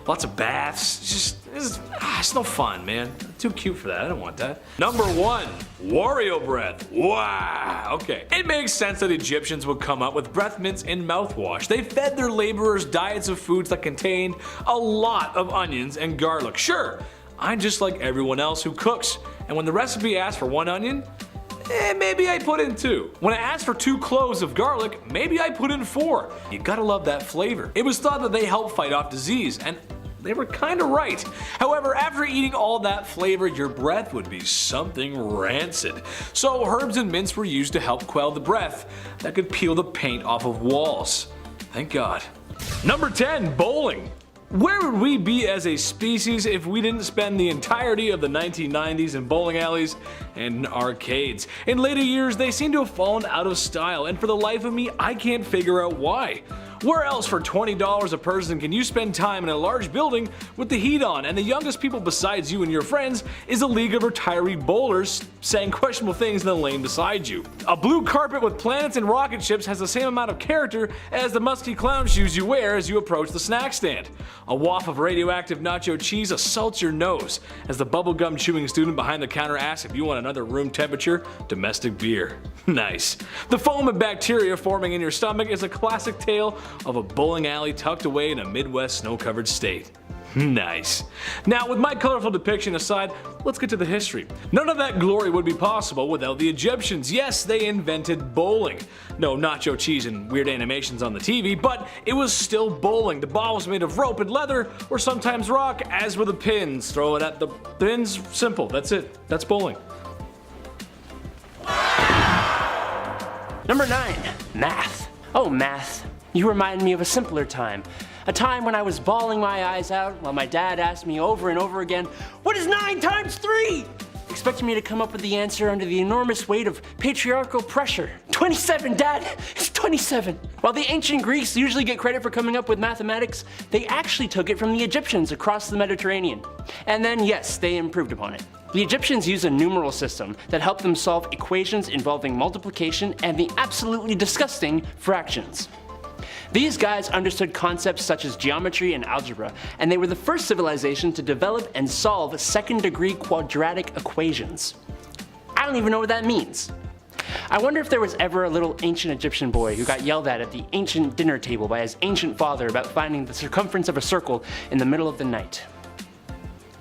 Lots of baths. It's no fun, man. I'm too cute for that. I don't want that. Number 1, Wario breath. Wow. Okay. It makes sense that Egyptians would come up with breath mints and mouthwash. They fed their laborers diets of foods that contained a lot of onions and garlic. Sure, I'm just like everyone else who cooks. And when the recipe asked for 1 onion, maybe I put in 2. When I asked for 2 cloves of garlic, maybe I put in 4. You gotta love that flavor. It was thought that they help fight off disease, and they were kinda right. However, after eating all that flavor, your breath would be something rancid. So herbs and mints were used to help quell the breath that could peel the paint off of walls. Thank God. Number 10, bowling. Where would we be as a species if we didn't spend the entirety of the 1990s in bowling alleys and arcades? In later years, they seem to have fallen out of style, and for the life of me, I can't figure out why. Where else for $20 a person can you spend time in a large building with the heat on and the youngest people besides you and your friends is a league of retiree bowlers saying questionable things in the lane beside you? A blue carpet with planets and rocket ships has the same amount of character as the musky clown shoes you wear as you approach the snack stand. A waft of radioactive nacho cheese assaults your nose as the bubblegum chewing student behind the counter asks if you want another room temperature domestic beer. Nice. The foam and bacteria forming in your stomach is a classic tale of a bowling alley tucked away in a Midwest snow-covered state. Nice. Now, with my colorful depiction aside, let's get to the history. None of that glory would be possible without the Egyptians. Yes, they invented bowling. No nacho cheese and weird animations on the TV, but it was still bowling. The ball was made of rope and leather, or sometimes rock, as were the pins. Throw it at the pins, simple, that's it. That's bowling. Number 9, math. Oh, math. You remind me of a simpler time. A time when I was bawling my eyes out while my dad asked me over and over again, "What is 9 times 3?" Expecting me to come up with the answer under the enormous weight of patriarchal pressure. 27, Dad! It's 27! While the ancient Greeks usually get credit for coming up with mathematics, they actually took it from the Egyptians across the Mediterranean. And then, yes, they improved upon it. The Egyptians used a numeral system that helped them solve equations involving multiplication and the absolutely disgusting fractions. These guys understood concepts such as geometry and algebra, and they were the first civilization to develop and solve second-degree quadratic equations. I don't even know what that means. I wonder if there was ever a little ancient Egyptian boy who got yelled at the ancient dinner table by his ancient father about finding the circumference of a circle in the middle of the night.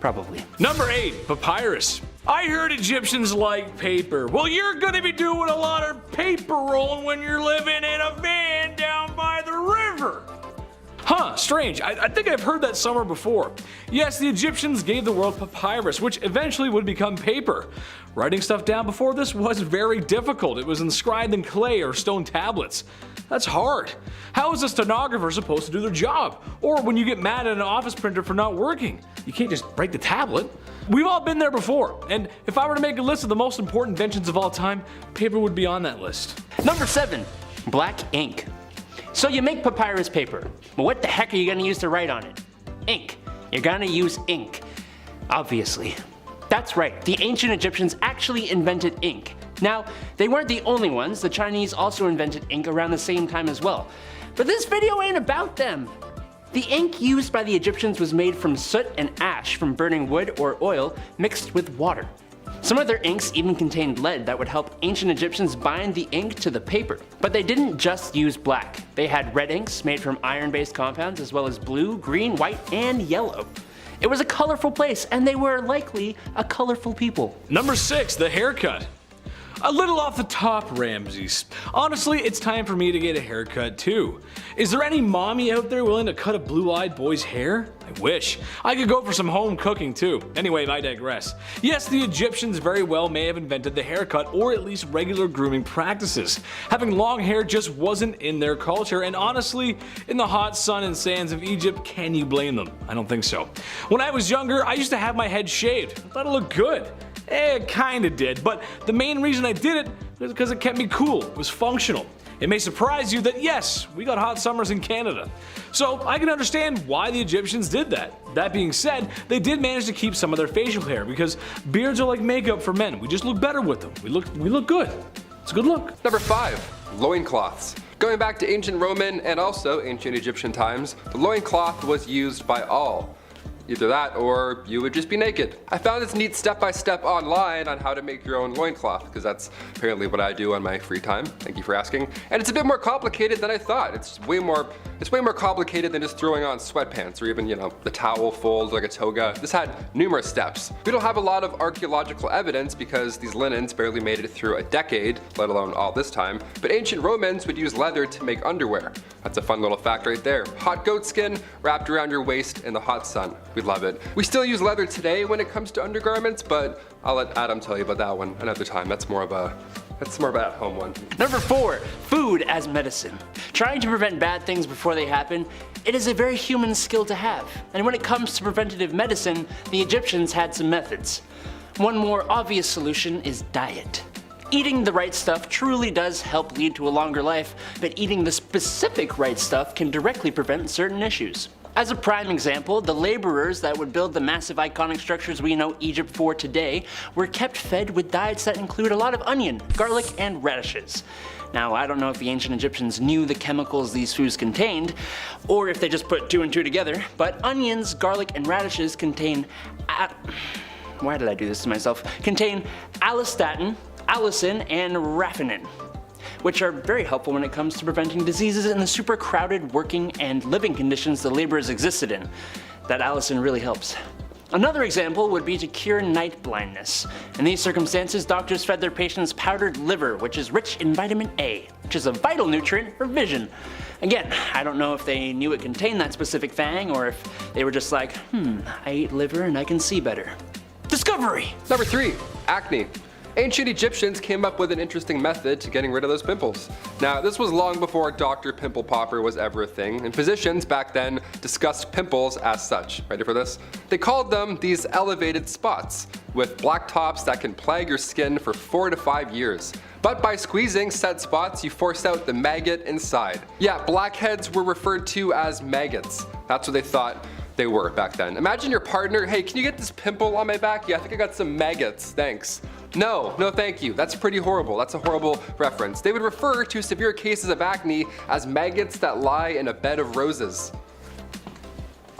Probably. Number 8, papyrus. I heard Egyptians like paper. Well, you're gonna be doing a lot of paper rolling when you're living in a van down by the river. Huh, strange. I think I've heard that somewhere before. Yes, the Egyptians gave the world papyrus, which eventually would become paper. Writing stuff down before this was very difficult. It was inscribed in clay or stone tablets. That's hard. How is a stenographer supposed to do their job? Or when you get mad at an office printer for not working, you can't just break the tablet. We've all been there before, and if I were to make a list of the most important inventions of all time, paper would be on that list. Number 7, black ink. So you make papyrus paper, but what the heck are you gonna use to write on it? Ink. You're gonna use ink. Obviously. That's right, the ancient Egyptians actually invented ink. Now, they weren't the only ones, the Chinese also invented ink around the same time as well. But this video ain't about them. The ink used by the Egyptians was made from soot and ash from burning wood or oil mixed with water. Some of their inks even contained lead that would help ancient Egyptians bind the ink to the paper. But they didn't just use black. They had red inks made from iron-based compounds as well as blue, green, white, and yellow. It was a colorful place, and they were likely a colorful people. Number 6, the haircut. A little off the top, Ramses. Honestly, it's time for me to get a haircut too. Is there any mommy out there willing to cut a blue-eyed boy's hair? I wish. I could go for some home cooking too. Anyway, I digress. Yes, the Egyptians very well may have invented the haircut or at least regular grooming practices. Having long hair just wasn't in their culture, and honestly, in the hot sun and sands of Egypt, can you blame them? I don't think so. When I was younger, I used to have my head shaved. I thought it looked good. It kinda did, but the main reason I did it was because it kept me cool. It was functional. It may surprise you that yes, we got hot summers in Canada. So I can understand why the Egyptians did that. That being said, they did manage to keep some of their facial hair because beards are like makeup for men. We just look better with them. We look good. It's a good look. Number 5, loincloths. Going back to ancient Roman and also ancient Egyptian times, the loincloth was used by all. Either that or you would just be naked. I found this neat step-by-step online on how to make your own loincloth, because that's apparently what I do on my free time. Thank you for asking. And it's a bit more complicated than I thought. It's way more complicated than just throwing on sweatpants or even, the towel folds like a toga. This had numerous steps. We don't have a lot of archaeological evidence because these linens barely made it through a decade, let alone all this time. But ancient Romans would use leather to make underwear. That's a fun little fact right there. Hot goat skin wrapped around your waist in the hot sun. We love it. We still use leather today when it comes to undergarments, but I'll let Adam tell you about that one another time. That's more of an at-home one. Number 4, food as medicine. Trying to prevent bad things before they happen, it is a very human skill to have. And when it comes to preventative medicine, the Egyptians had some methods. One more obvious solution is diet. Eating the right stuff truly does help lead to a longer life, but eating the specific right stuff can directly prevent certain issues. As a prime example, the laborers that would build the massive iconic structures we know Egypt for today were kept fed with diets that include a lot of onion, garlic, and radishes. Now, I don't know if the ancient Egyptians knew the chemicals these foods contained, or if they just put 2 and 2 together, but onions, garlic, and radishes contain why did I do this to myself? Contain allistatin, allicin, and raffinine, which are very helpful when it comes to preventing diseases in the super crowded working and living conditions the laborers existed in. That allicin really helps. Another example would be to cure night blindness. In these circumstances, doctors fed their patients powdered liver, which is rich in vitamin A, which is a vital nutrient for vision. Again, I don't know if they knew it contained that specific thing or if they were just like, I eat liver and I can see better. Discovery! Number 3, acne. Ancient Egyptians came up with an interesting method to getting rid of those pimples. Now, this was long before Dr. Pimple Popper was ever a thing, and physicians back then discussed pimples as such. Ready for this? They called them these elevated spots, with black tops that can plague your skin for 4 to 5 years. But by squeezing said spots, you force out the maggot inside. Yeah, blackheads were referred to as maggots. That's what they thought they were back then. Imagine your partner, hey, can you get this pimple on my back? Yeah, I think I got some maggots, thanks. No thank you. That's pretty horrible. That's a horrible reference. They would refer to severe cases of acne as maggots that lie in a bed of roses.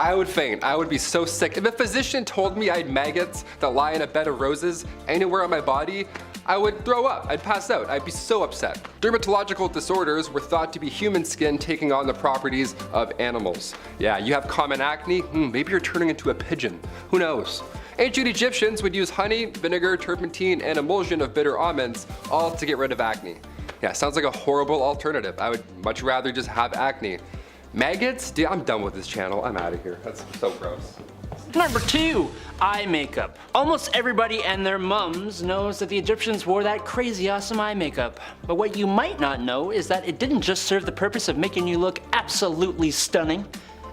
I would faint. I would be so sick. If a physician told me I had maggots that lie in a bed of roses anywhere on my body, I would throw up. I'd pass out. I'd be so upset. Dermatological disorders were thought to be human skin taking on the properties of animals. Yeah, you have common acne? Maybe you're turning into a pigeon. Who knows? Ancient Egyptians would use honey, vinegar, turpentine, and emulsion of bitter almonds, all to get rid of acne. Yeah, sounds like a horrible alternative. I would much rather just have acne. Maggots? Dude, I'm done with this channel. I'm out of here. That's so gross. Number 2, eye makeup. Almost everybody and their mums knows that the Egyptians wore that crazy awesome eye makeup. But what you might not know is that it didn't just serve the purpose of making you look absolutely stunning.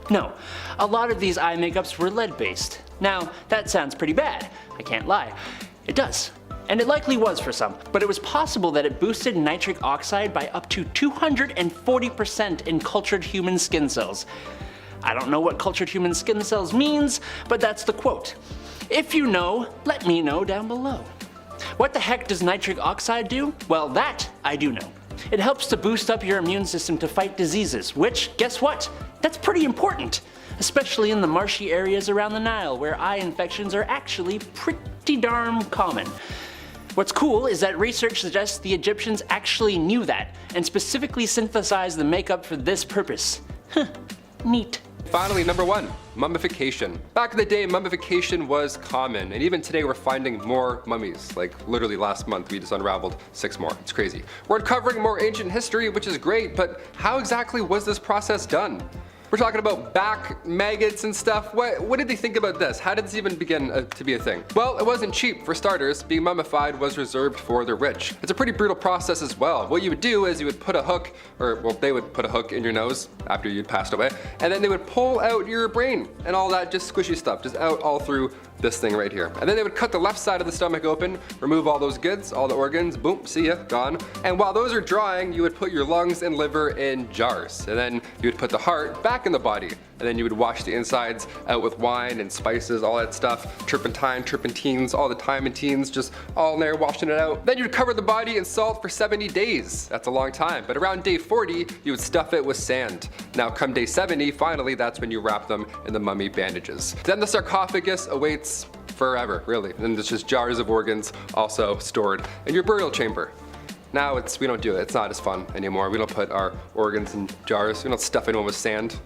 No, a lot of these eye makeups were lead-based. Now, that sounds pretty bad, I can't lie. It does. And it likely was for some, but it was possible that it boosted nitric oxide by up to 240% in cultured human skin cells. I don't know what cultured human skin cells means, but that's the quote. If you know, let me know down below. What the heck does nitric oxide do? Well, that I do know. It helps to boost up your immune system to fight diseases, which, guess what? That's pretty important, especially in the marshy areas around the Nile where eye infections are actually pretty darn common. What's cool is that research suggests the Egyptians actually knew that and specifically synthesized the makeup for this purpose. Neat. Finally, number 1, mummification. Back in the day, mummification was common, and even today we're finding more mummies. Like literally last month we just unraveled 6 more. It's crazy. We're uncovering more ancient history, which is great, but how exactly was this process done? We're talking about back maggots and stuff. What did they think about this? How did this even begin to be a thing? Well, it wasn't cheap for starters. Being mummified was reserved for the rich. It's a pretty brutal process as well. What you would do is you would put a hook, they would put a hook in your nose after you'd passed away, and then they would pull out your brain and all that just squishy stuff, just out all through this thing right here. And then they would cut the left side of the stomach open, remove all those goods, all the organs, boom, see ya, gone. And while those are drying, you would put your lungs and liver in jars. And then you would put the heart back in the body. And then you would wash the insides out with wine and spices, all that stuff, turpentine, turpentines, all the thymatines, just all in there, washing it out. Then you'd cover the body in salt for 70 days. That's a long time. But around day 40, you would stuff it with sand. Now come day 70, finally, that's when you wrap them in the mummy bandages. Then the sarcophagus awaits forever, really. And then there's just jars of organs also stored in your burial chamber. Now we don't do it. It's not as fun anymore. We don't put our organs in jars. We don't stuff anyone with sand.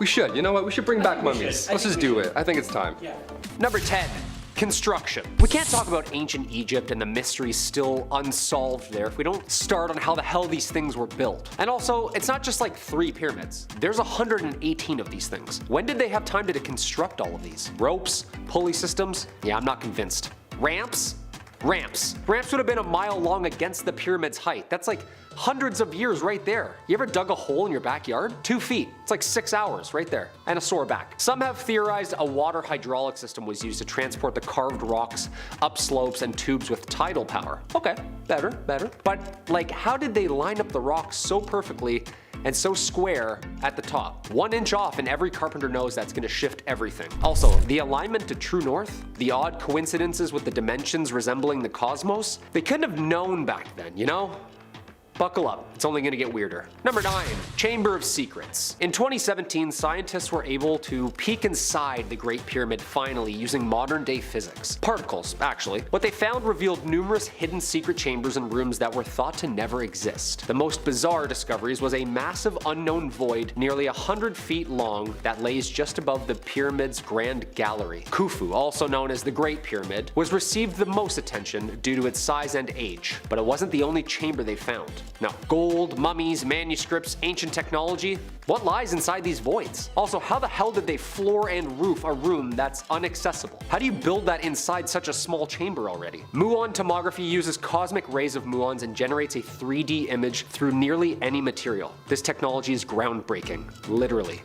We should. You know what? We should bring back mummies. Let's just do it. I think it's time. Yeah. Number 10. Construction. We can't talk about ancient Egypt and the mysteries still unsolved there if we don't start on how the hell these things were built. And also, it's not just like 3 pyramids. There's 118 of these things. When did they have time to construct all of these? Ropes? Pulley systems? Yeah, I'm not convinced. Ramps? Ramps. Ramps would have been a mile long against the pyramid's height. That's like hundreds of years right there. You ever dug a hole in your backyard? 2 feet. It's like 6 hours right there. And a sore back. Some have theorized a water hydraulic system was used to transport the carved rocks up slopes and tubes with tidal power. Okay, better. But like, how did they line up the rocks so perfectly and so square at the top? 1 inch off and every carpenter knows that's gonna shift everything. Also, the alignment to true north, the odd coincidences with the dimensions resembling the cosmos, they couldn't have known back then, you know? Buckle up, it's only gonna get weirder. Number 9, Chamber of Secrets. In 2017, scientists were able to peek inside the Great Pyramid finally using modern day physics. Particles, actually. What they found revealed numerous hidden secret chambers and rooms that were thought to never exist. The most bizarre discoveries was a massive unknown void nearly 100 feet long that lays just above the pyramid's grand gallery. Khufu, also known as the Great Pyramid, was received the most attention due to its size and age, but it wasn't the only chamber they found. Now, gold, mummies, manuscripts, ancient technology, what lies inside these voids? Also, how the hell did they floor and roof a room that's inaccessible? How do you build that inside such a small chamber already? Muon tomography uses cosmic rays of muons and generates a 3D image through nearly any material. This technology is groundbreaking, literally.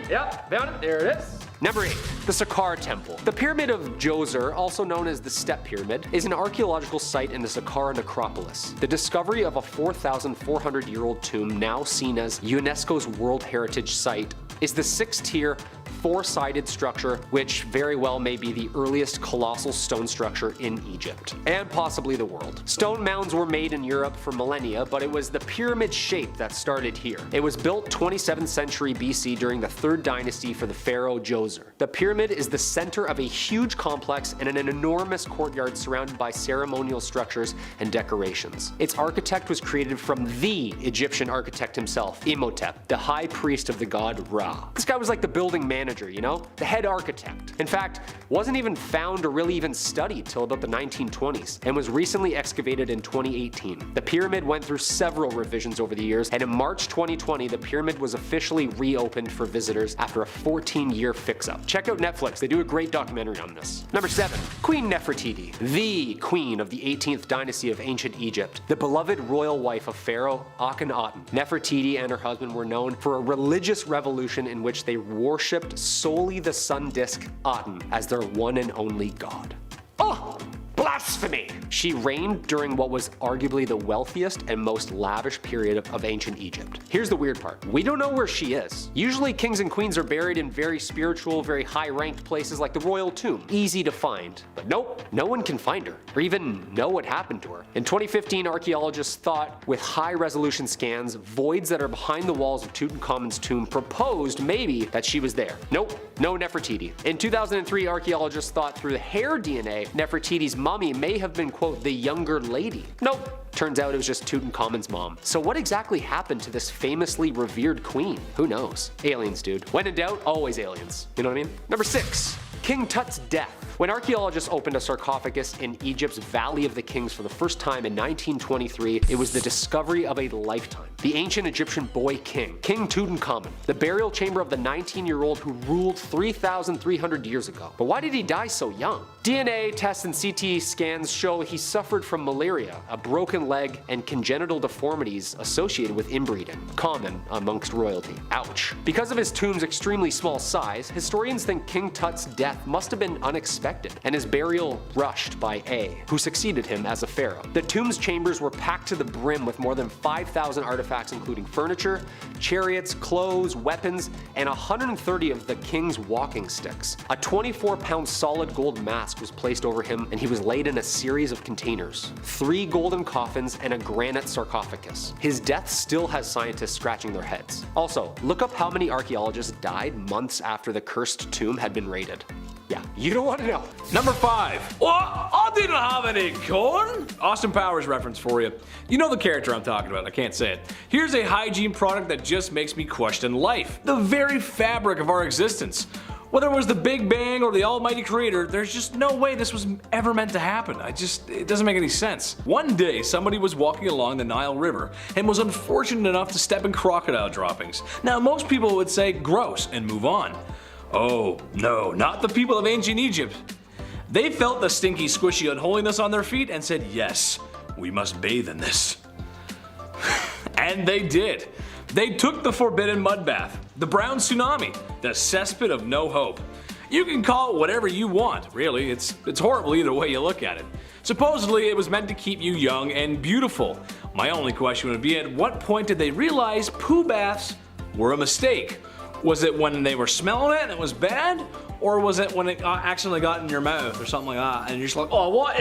Yep, found it, there it is. Number 8, the Saqqara Temple. The Pyramid of Djoser, also known as the Step Pyramid, is an archaeological site in the Saqqara necropolis. The discovery of a 4,400-year-old tomb, now seen as UNESCO's World Heritage Site, is the 6th tier four-sided structure, which very well may be the earliest colossal stone structure in Egypt, and possibly the world. Stone mounds were made in Europe for millennia, but it was the pyramid shape that started here. It was built 27th century BC during the 3rd dynasty for the pharaoh Djoser. The pyramid is the center of a huge complex and an enormous courtyard surrounded by ceremonial structures and decorations. Its architect was created from the Egyptian architect himself, Imhotep, the high priest of the god Ra. This guy was like the building manager, you know? The head architect. In fact, wasn't even found or really even studied till about the 1920s, and was recently excavated in 2018. The pyramid went through several revisions over the years, and in March 2020, the pyramid was officially reopened for visitors after a 14-year fix-up. Check out Netflix, they do a great documentary on this. Number 7. Queen Nefertiti, the queen of the 18th dynasty of ancient Egypt, the beloved royal wife of Pharaoh Akhenaten. Nefertiti and her husband were known for a religious revolution in which they worshipped solely the sun disk Aten as their one and only god. Oh! Blasphemy! She reigned during what was arguably the wealthiest and most lavish period of ancient Egypt. Here's the weird part. We don't know where she is. Usually kings and queens are buried in very spiritual, very high-ranked places like the royal tomb. Easy to find. But nope, no one can find her, or even know what happened to her. In 2015, archaeologists thought, with high-resolution scans, voids that are behind the walls of Tutankhamun's tomb proposed maybe that she was there. Nope, no Nefertiti. In 2003, archaeologists thought through the hair DNA, Nefertiti's mummy may have been, quote, the younger lady. Nope. Turns out it was just Tutankhamun's mom. So what exactly happened to this famously revered queen? Who knows? Aliens, dude. When in doubt, always aliens. You know what I mean? Number 6. King Tut's death. When archaeologists opened a sarcophagus in Egypt's Valley of the Kings for the first time in 1923, it was the discovery of a lifetime. The ancient Egyptian boy king, King Tutankhamun, the burial chamber of the 19-year-old who ruled 3,300 years ago. But why did he die so young? DNA tests and CT scans show he suffered from malaria, a broken leg, and congenital deformities associated with inbreeding, common amongst royalty. Ouch. Because of his tomb's extremely small size, historians think King Tut's death must have been unexpected, and his burial rushed by A, who succeeded him as a pharaoh. The tomb's chambers were packed to the brim with more than 5,000 artifacts including furniture, chariots, clothes, weapons, and 130 of the king's walking sticks. A 24-pound solid gold mask was placed over him, and he was laid in a series of containers, 3 golden coffins, and a granite sarcophagus. His death still has scientists scratching their heads. Also, look up how many archaeologists died months after the cursed tomb had been raided. Yeah, you don't want to know. Number 5. Well, I didn't have any corn. Austin Powers reference for you. You know the character I'm talking about, I can't say it. Here's a hygiene product that just makes me question life. The very fabric of our existence. Whether it was the Big Bang or the almighty creator, there's just no way this was ever meant to happen. It doesn't make any sense. One day, somebody was walking along the Nile River and was unfortunate enough to step in crocodile droppings. Now, most people would say gross and move on. Oh, no, not the people of ancient Egypt. They felt the stinky, squishy unholiness on their feet and said, yes, we must bathe in this. And they did. They took the forbidden mud bath, the brown tsunami, the cesspit of no hope. You can call it whatever you want, really. It's horrible either way you look at it. Supposedly, it was meant to keep you young and beautiful. My only question would be, at what point did they realize poo baths were a mistake? Was it when they were smelling it and it was bad? Or was it when it accidentally got in your mouth or something like that and you're just like, oh, what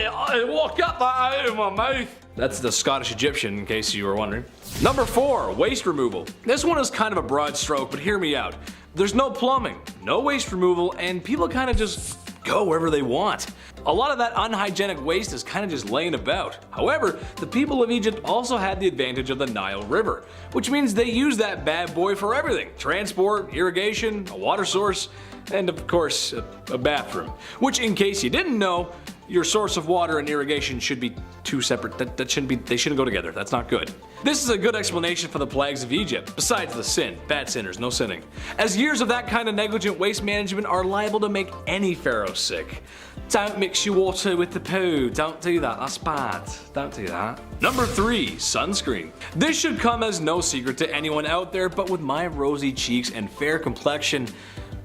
got that out of my mouth? That's the Scottish Egyptian, in case you were wondering. Number 4, waste removal. This one is kind of a broad stroke, but hear me out. There's no plumbing, no waste removal, and people kind of just go wherever they want. A lot of that unhygienic waste is kind of just laying about. However, the people of Egypt also had the advantage of the Nile River, which means they use that bad boy for everything. Transport, irrigation, a water source, and of course, a bathroom. Which, in case you didn't know, your source of water and irrigation should be two separate, they shouldn't go together, that's not good. This is a good explanation for the plagues of Egypt, besides the sin, bad sinners, no sinning. As years of that kind of negligent waste management are liable to make any pharaoh sick. Don't mix your water with the poo, don't do that, that's bad, don't do that. Number 3, sunscreen. This should come as no secret to anyone out there, but with my rosy cheeks and fair complexion,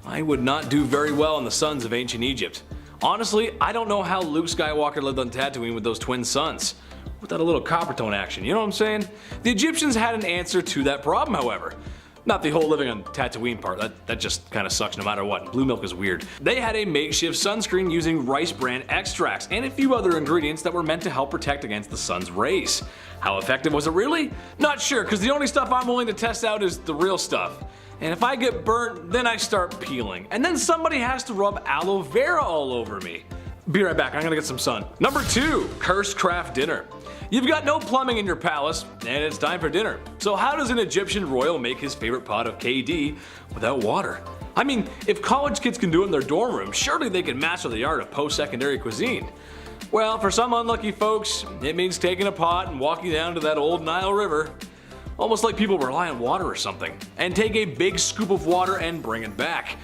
I would not do very well in the suns of ancient Egypt. Honestly, I don't know how Luke Skywalker lived on Tatooine with those twin suns. Without a little copper tone action, you know what I'm saying? The Egyptians had an answer to that problem, however. Not the whole living on Tatooine part, that just kinda sucks no matter what. Blue milk is weird. They had a makeshift sunscreen using rice bran extracts and a few other ingredients that were meant to help protect against the sun's rays. How effective was it really? Not sure, cause the only stuff I'm willing to test out is the real stuff. And if I get burnt, then I start peeling. And then somebody has to rub aloe vera all over me. Be right back, I'm gonna get some sun. Number 2, cursed craft dinner. You've got no plumbing in your palace, and it's time for dinner. So how does an Egyptian royal make his favorite pot of KD without water? I mean, if college kids can do it in their dorm room, surely they can master the art of post-secondary cuisine. Well, for some unlucky folks, it means taking a pot and walking down to that old Nile River, almost like people rely on water or something, and take a big scoop of water and bring it back.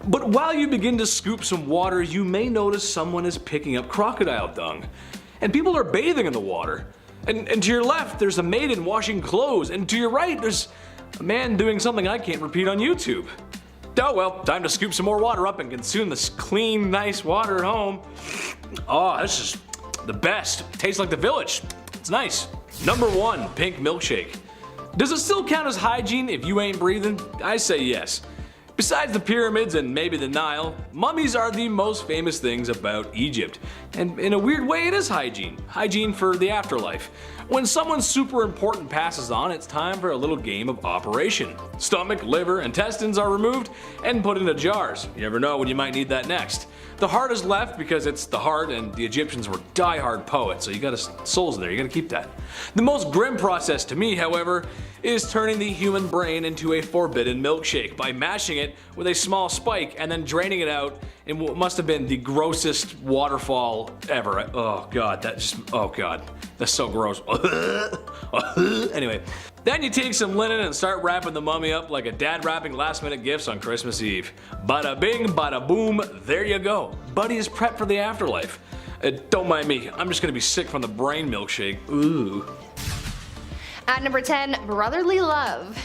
But while you begin to scoop some water, you may notice someone is picking up crocodile dung. And people are bathing in the water. And to your left, there's a maiden washing clothes, and to your right, there's a man doing something I can't repeat on YouTube. Oh well, time to scoop some more water up and consume this clean, nice water at home. Oh, this is the best. Tastes like the village. It's nice. Number 1, pink milkshake. Does it still count as hygiene if you ain't breathing? I say yes. Besides the pyramids and maybe the Nile, mummies are the most famous things about Egypt. And in a weird way it is hygiene. Hygiene for the afterlife. When someone super important passes on, it's time for a little game of operation. Stomach, liver, intestines are removed and put into jars. You never know when you might need that next. The heart is left because it's the heart, and the Egyptians were die-hard poets, so you got souls in there, you gotta keep that. The most grim process to me, however, is turning the human brain into a forbidden milkshake by mashing it with a small spike and then draining it out in what must have been the grossest waterfall ever. Oh god, oh god, that's so gross. Anyway, then you take some linen and start wrapping the mummy up like a dad wrapping last minute gifts on Christmas Eve. Bada bing, bada boom, there you go. Buddy is prepped for the afterlife. Don't mind me, I'm just gonna be sick from the brain milkshake. Ooh. At number 10, brotherly love.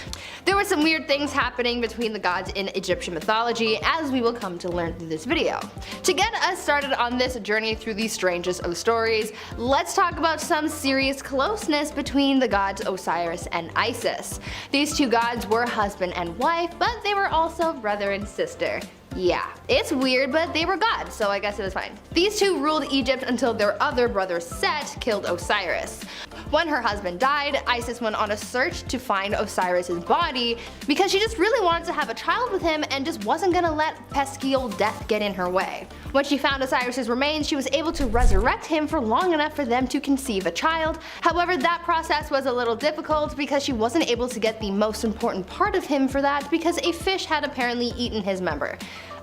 There were some weird things happening between the gods in Egyptian mythology, as we will come to learn through this video. To get us started on this journey through the strangest of stories, let's talk about some serious closeness between the gods Osiris and Isis. These two gods were husband and wife, but they were also brother and sister. Yeah, it's weird, but they were gods, so I guess it was fine. These two ruled Egypt until their other brother Set killed Osiris. When her husband died, Isis went on a search to find Osiris's body because she just really wanted to have a child with him and just wasn't gonna let pesky old death get in her way. When she found Osiris's remains, she was able to resurrect him for long enough for them to conceive a child. However, that process was a little difficult because she wasn't able to get the most important part of him for that because a fish had apparently eaten his member.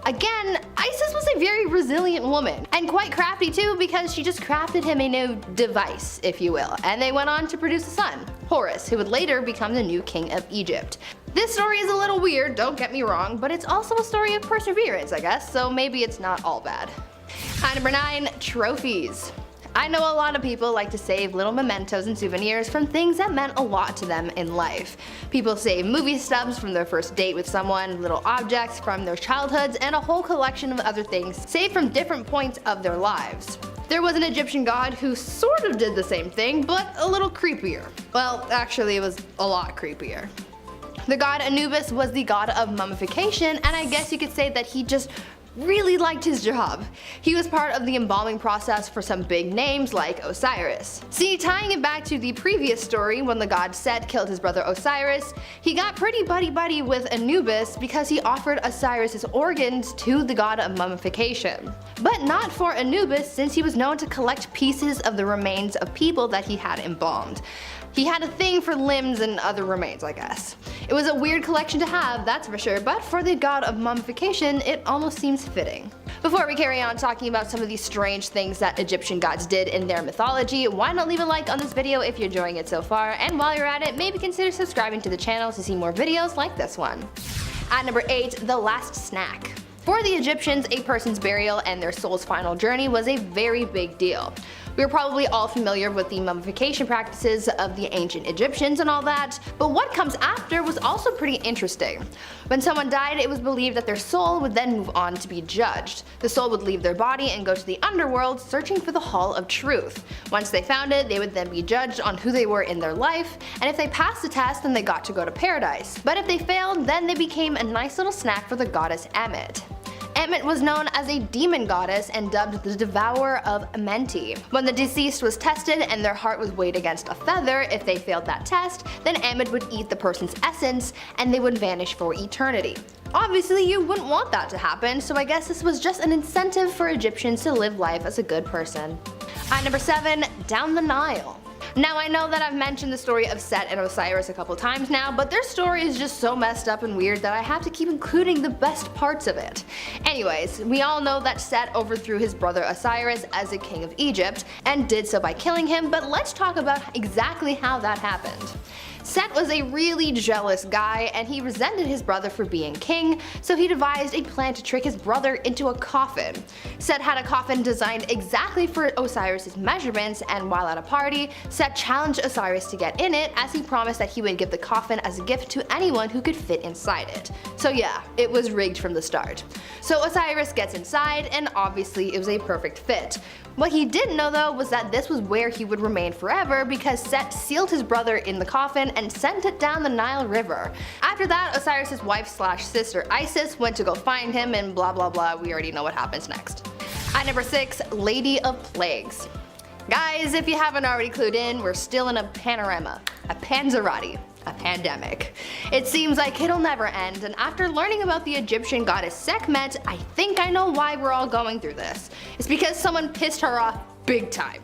Again, Isis was a very resilient woman, and quite crafty too because she just crafted him a new device, if you will, and they went on to produce a son, Horus, who would later become the new king of Egypt. This story is a little weird, don't get me wrong, but it's also a story of perseverance, I guess, so maybe it's not all bad. At number 9, trophies. I know a lot of people like to save little mementos and souvenirs from things that meant a lot to them in life. People save movie stubs from their first date with someone, little objects from their childhoods, and a whole collection of other things saved from different points of their lives. There was an Egyptian god who sort of did the same thing, but a little creepier. Well, actually it was a lot creepier. The god Anubis was the god of mummification, and I guess you could say that he just really liked his job. He was part of the embalming process for some big names like Osiris. See, tying it back to the previous story when the god Set killed his brother Osiris, he got pretty buddy-buddy with Anubis because he offered Osiris's organs to the god of mummification. But not for Anubis, since he was known to collect pieces of the remains of people that he had embalmed. He had a thing for limbs and other remains, I guess. It was a weird collection to have, that's for sure, but for the god of mummification, it almost seems fitting. Before we carry on talking about some of these strange things that Egyptian gods did in their mythology, why not leave a like on this video if you're enjoying it so far, and while you're at it, maybe consider subscribing to the channel to see more videos like this one. At number 8, the last snack. For the Egyptians, a person's burial and their soul's final journey was a very big deal. We're probably all familiar with the mummification practices of the ancient Egyptians and all that, but what comes after was also pretty interesting. When someone died, it was believed that their soul would then move on to be judged. The soul would leave their body and go to the underworld, searching for the Hall of Truth. Once they found it, they would then be judged on who they were in their life, and if they passed the test, then they got to go to paradise. But if they failed, then they became a nice little snack for the goddess Ammit. Ammit was known as a demon goddess and dubbed the devourer of Amenti. When the deceased was tested and their heart was weighed against a feather, if they failed that test, then Ammit would eat the person's essence and they would vanish for eternity. Obviously you wouldn't want that to happen, so I guess this was just an incentive for Egyptians to live life as a good person. At number 7, down the Nile. Now I know that I've mentioned the story of Set and Osiris a couple times now, but their story is just so messed up and weird that I have to keep including the best parts of it. Anyways, we all know that Set overthrew his brother Osiris as the king of Egypt, and did so by killing him, but let's talk about exactly how that happened. Set was a really jealous guy, and he resented his brother for being king, so he devised a plan to trick his brother into a coffin. Set had a coffin designed exactly for Osiris' measurements, and while at a party, Set challenged Osiris to get in it, as he promised that he would give the coffin as a gift to anyone who could fit inside it. So yeah, it was rigged from the start. So Osiris gets inside, and obviously it was a perfect fit. What he didn't know though was that this was where he would remain forever, because Set sealed his brother in the coffin and sent it down the Nile River. After that, Osiris' wife/sister Isis went to go find him, and blah blah blah, we already know what happens next. At number 6, Lady of Plagues. Guys, if you haven't already clued in, we're still in a panorama, a panzerati, a pandemic. It seems like it'll never end, and after learning about the Egyptian goddess Sekhmet, I think I know why we're all going through this. It's because someone pissed her off big time.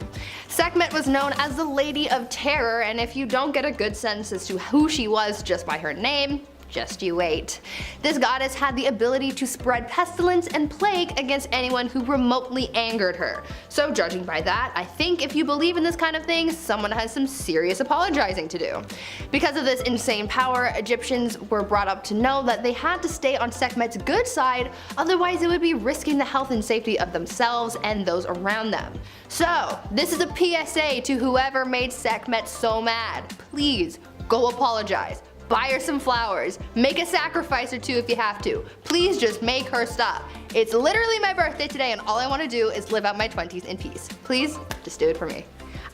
Sekhmet was known as the Lady of Terror, and if you don't get a good sense as to who she was just by her name, just you wait. This goddess had the ability to spread pestilence and plague against anyone who remotely angered her. So judging by that, I think if you believe in this kind of thing, someone has some serious apologizing to do. Because of this insane power, Egyptians were brought up to know that they had to stay on Sekhmet's good side, otherwise it would be risking the health and safety of themselves and those around them. So this is a PSA to whoever made Sekhmet so mad. Please go apologize. Buy her some flowers, make a sacrifice or two if you have to. Please just make her stop. It's literally my birthday today, and all I want to do is live out my 20s in peace. Please, just do it for me.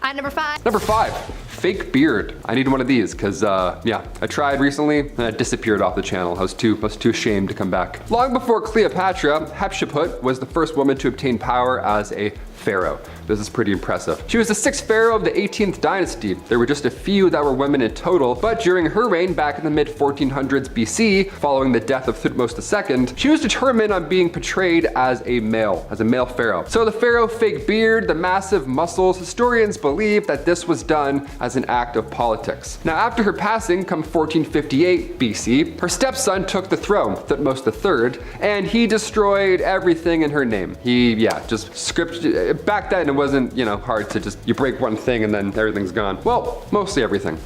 At number 5. Number 5, fake beard. I need one of these because, yeah, I tried recently and it disappeared off the channel. I was too ashamed to come back. Long before Cleopatra, Hatshepsut was the first woman to obtain power as a pharaoh. This is pretty impressive. She was the 6th pharaoh of the 18th dynasty. There were just a few that were women in total, but during her reign back in the mid 1400s BC, following the death of Thutmose II, she was determined on being portrayed as a male pharaoh. So the pharaoh fake beard, the massive muscles, historians believe that this was done as an act of politics. Now after her passing, come 1458 BC, her stepson took the throne, Thutmose III, and he destroyed everything in her name. Just scripted. Back then it wasn't, hard to just, you break one thing and then everything's gone. Well, mostly everything.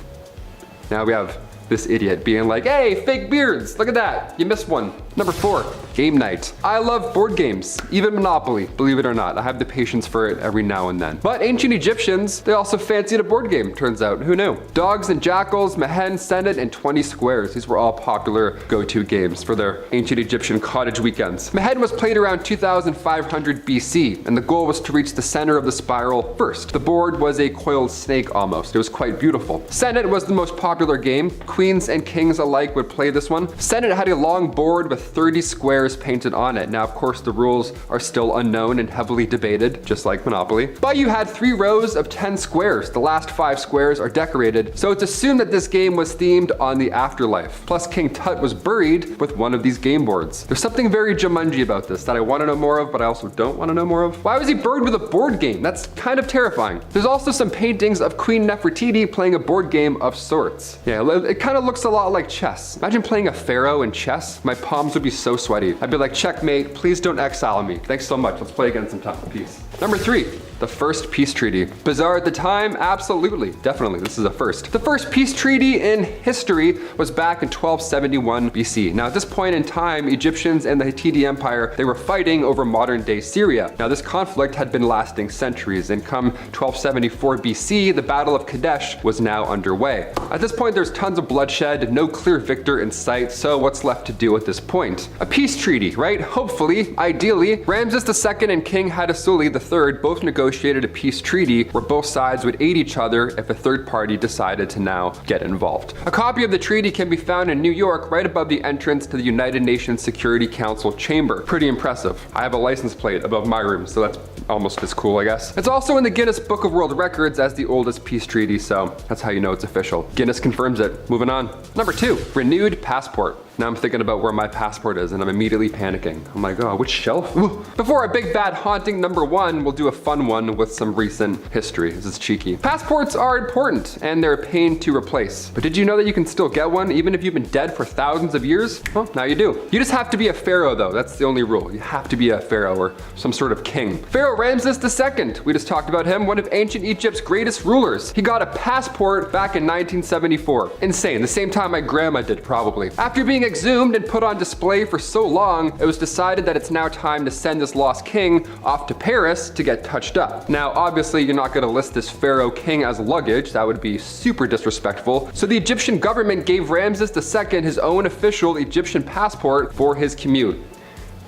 Now we have this idiot being like, hey, fake beards, look at that, you missed one. Number 4, game night. I love board games, even Monopoly, believe it or not. I have the patience for it every now and then. But ancient Egyptians, they also fancied a board game, turns out, who knew? Dogs and Jackals, Mehen, Senet, and 20 Squares. These were all popular go-to games for their ancient Egyptian cottage weekends. Mehen was played around 2500 BC, and the goal was to reach the center of the spiral first. The board was a coiled snake almost. It was quite beautiful. Senet was the most popular game. Queens and kings alike would play this one. Senet had a long board with 30 squares painted on it. Now, of course, the rules are still unknown and heavily debated, just like Monopoly. But you had 3 rows of 10 squares. The last 5 squares are decorated, so it's assumed that this game was themed on the afterlife. Plus, King Tut was buried with one of these game boards. There's something very Jumanji about this that I want to know more of, but I also don't want to know more of. Why was he buried with a board game? That's kind of terrifying. There's also some paintings of Queen Nefertiti playing a board game of sorts. Yeah, it kind of looks a lot like chess. Imagine playing a pharaoh in chess. My palms would be so sweaty. I'd be like, checkmate, please don't exile me. Thanks so much. Let's play again sometime. Peace. Number 3, The first peace treaty. Bizarre at the time? Absolutely. Definitely, this is a first. The first peace treaty in history was back in 1271 BC. Now at this point in time, Egyptians and the Hittite Empire, they were fighting over modern day Syria. Now this conflict had been lasting centuries, and come 1274 BC, the Battle of Kadesh was now underway. At this point, there's tons of bloodshed, no clear victor in sight, so what's left to do at this point? A peace treaty, right? Hopefully, ideally, Ramses II and King Hattusili III both negotiated a peace treaty where both sides would aid each other if a third party decided to now get involved. A copy of the treaty can be found in New York right above the entrance to the United Nations Security Council chamber. Pretty impressive. I have a license plate above my room, so that's almost as cool, I guess. It's also in the Guinness Book of World Records as the oldest peace treaty, so that's how you know it's official. Guinness confirms it. Moving on. Number 2, renewed passport. Now I'm thinking about where my passport is and I'm immediately panicking. I'm like, oh, which shelf? Ooh. Before our big bad haunting number 1, we'll do a fun one with some recent history. This is cheeky. Passports are important and they're a pain to replace. But did you know that you can still get one even if you've been dead for thousands of years? Well, now you do. You just have to be a pharaoh though. That's the only rule. You have to be a pharaoh or some sort of king. Pharaoh Ramses II. We just talked about him, one of ancient Egypt's greatest rulers. He got a passport back in 1974. Insane. The same time my grandma did, probably. After being exhumed and put on display for so long, it was decided that it's now time to send this lost king off to Paris to get touched up. Now, obviously, you're not going to list this pharaoh king as luggage. That would be super disrespectful. So the Egyptian government gave Ramses II his own official Egyptian passport for his commute,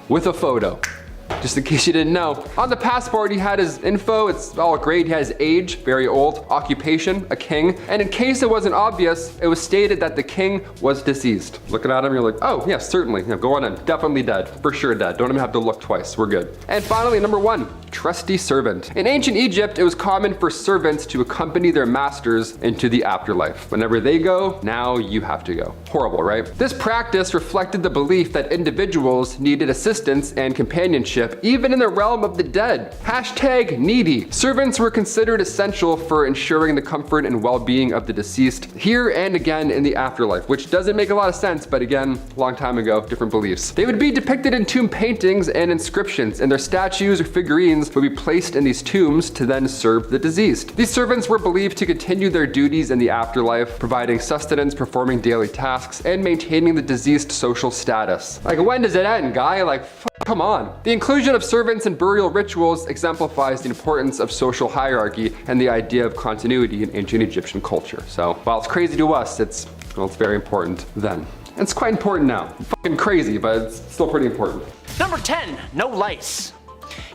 with a photo. Just in case you didn't know. On the passport, he had his info, it's all great. He had his age, very old, occupation, a king. And in case it wasn't obvious, it was stated that the king was deceased. Looking at him, you're like, oh, yes, certainly. Yeah, go on in. Definitely dead. For sure dead. Don't even have to look twice. We're good. And finally, number 1, trusty servant. In ancient Egypt, it was common for servants to accompany their masters into the afterlife. Whenever they go, now you have to go. Horrible, right? This practice reflected the belief that individuals needed assistance and companionship even in the realm of the dead. Hashtag needy. Servants were considered essential for ensuring the comfort and well-being of the deceased here and again in the afterlife, which doesn't make a lot of sense, but again, long time ago, different beliefs. They would be depicted in tomb paintings and inscriptions, and their statues or figurines would be placed in these tombs to then serve the deceased. These servants were believed to continue their duties in the afterlife, providing sustenance, performing daily tasks, and maintaining the deceased social status. Like, when does it end, guy? Like, come on. The inclusion of servants in burial rituals exemplifies the importance of social hierarchy and the idea of continuity in ancient Egyptian culture. So while it's crazy to us, it's very important then. And it's quite important now. Fucking crazy, but it's still pretty important. Number 10, no lice.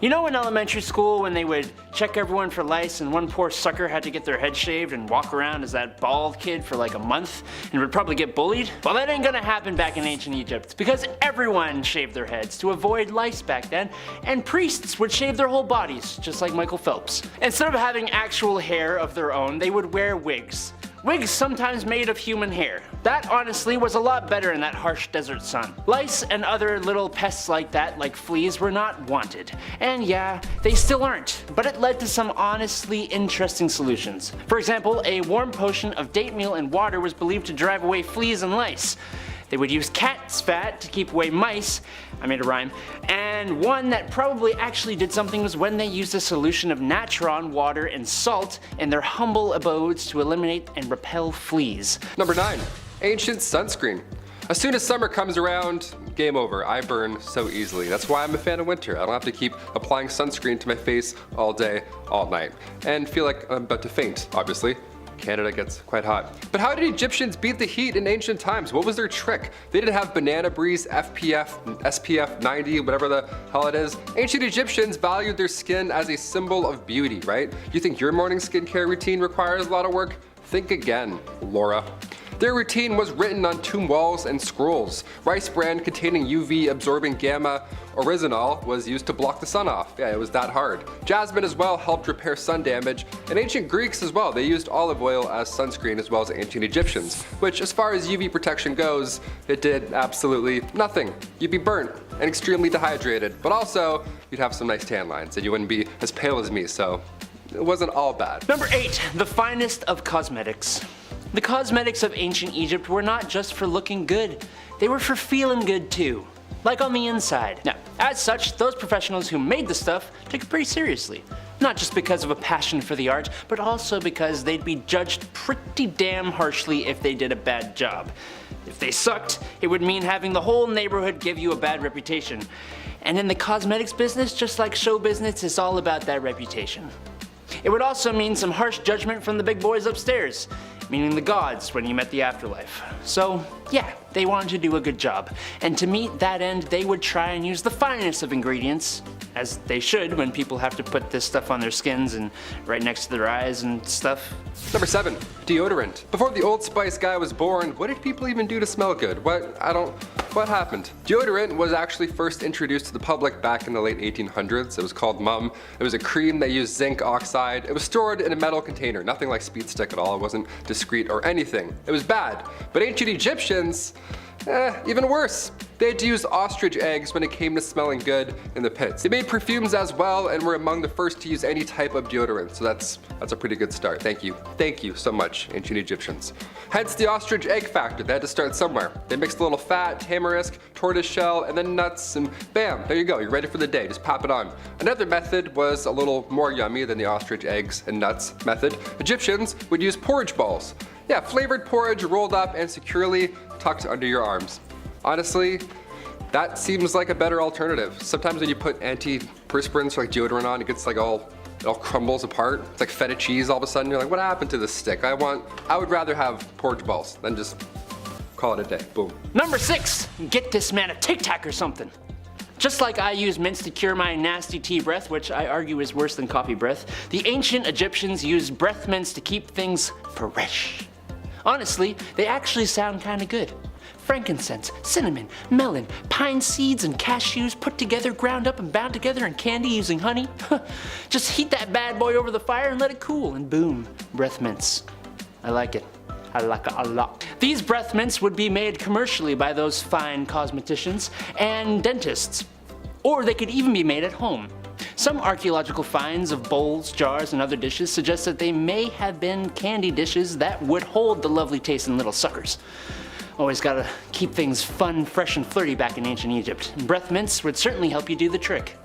You know in elementary school when they would check everyone for lice and one poor sucker had to get their head shaved and walk around as that bald kid for like a month and would probably get bullied? Well, that ain't gonna happen back in ancient Egypt because everyone shaved their heads to avoid lice back then, and priests would shave their whole bodies, just like Michael Phelps. Instead of having actual hair of their own, they would wear wigs. Wigs sometimes made of human hair. That honestly was a lot better in that harsh desert sun. Lice and other little pests like that, like fleas, were not wanted. And yeah, they still aren't, but it led to some honestly interesting solutions. For example, a warm potion of date meal and water was believed to drive away fleas and lice. They would use cat's fat to keep away mice, I made a rhyme, and one that probably actually did something was when they used a solution of natron, water, and salt in their humble abodes to eliminate and repel fleas. Number 9, ancient sunscreen. As soon as summer comes around, game over. I burn so easily. That's why I'm a fan of winter. I don't have to keep applying sunscreen to my face all day, all night, and feel like I'm about to faint, obviously. Canada gets quite hot. But how did Egyptians beat the heat in ancient times? What was their trick? They didn't have banana breeze, SPF 90, whatever the hell it is. Ancient Egyptians valued their skin as a symbol of beauty, right? You think your morning skincare routine requires a lot of work? Think again, Laura. Their routine was written on tomb walls and scrolls. Rice bran containing UV absorbing gamma oryzanol was used to block the sun off. Yeah, it was that hard. Jasmine as well helped repair sun damage, and ancient Greeks as well. They used olive oil as sunscreen as well as ancient Egyptians, which as far as UV protection goes, it did absolutely nothing. You'd be burnt and extremely dehydrated, but also you'd have some nice tan lines and you wouldn't be as pale as me, so it wasn't all bad. Number 8, the finest of cosmetics. The cosmetics of ancient Egypt were not just for looking good, they were for feeling good too. Like on the inside. Now, as such, those professionals who made the stuff took it pretty seriously. Not just because of a passion for the art, but also because they'd be judged pretty damn harshly if they did a bad job. If they sucked, it would mean having the whole neighborhood give you a bad reputation. And in the cosmetics business, just like show business, it's all about that reputation. It would also mean some harsh judgment from the big boys upstairs, meaning the gods when you met the afterlife. So yeah, they wanted to do a good job. And to meet that end, they would try and use the finest of ingredients, as they should when people have to put this stuff on their skins and right next to their eyes and stuff. Number 7, deodorant. Before the Old Spice guy was born, what did people even do to smell good? What happened? Deodorant was actually first introduced to the public back in the late 1800s. It was called Mum. It was a cream that used zinc oxide. It was stored in a metal container, nothing like Speed Stick at all. It wasn't discreet or anything. It was bad. But ancient Egyptians, even worse. They had to use ostrich eggs when it came to smelling good in the pits. They made perfumes as well and were among the first to use any type of deodorant, so that's a pretty good start. Thank you. Thank you so much, ancient Egyptians. Hence the ostrich egg factor. They had to start somewhere. They mixed a little fat, tamarisk, tortoise shell, and then nuts, and bam, there you go. You're ready for the day. Just pop it on. Another method was a little more yummy than the ostrich eggs and nuts method. Egyptians would use porridge balls. Yeah, flavored porridge rolled up and securely tucked under your arms. Honestly, that seems like a better alternative. Sometimes when you put antiperspirants or like deodorant on, it gets like it all crumbles apart. It's like feta cheese all of a sudden. You're like, what happened to this stick? I would rather have porridge balls than just call it a day. Boom. Number 6, get this man a Tic Tac or something. Just like I use mints to cure my nasty tea breath, which I argue is worse than coffee breath, the ancient Egyptians used breath mints to keep things fresh. Honestly, they actually sound kinda good. Frankincense, cinnamon, melon, pine seeds, and cashews put together, ground up, and bound together in candy using honey. Just heat that bad boy over the fire and let it cool, and boom, breath mints. I like it. I like it a lot. These breath mints would be made commercially by those fine cosmeticians and dentists. Or they could even be made at home. Some archaeological finds of bowls, jars, and other dishes suggest that they may have been candy dishes that would hold the lovely tasting little suckers. Always gotta keep things fun, fresh, and flirty back in ancient Egypt. Breath mints would certainly help you do the trick.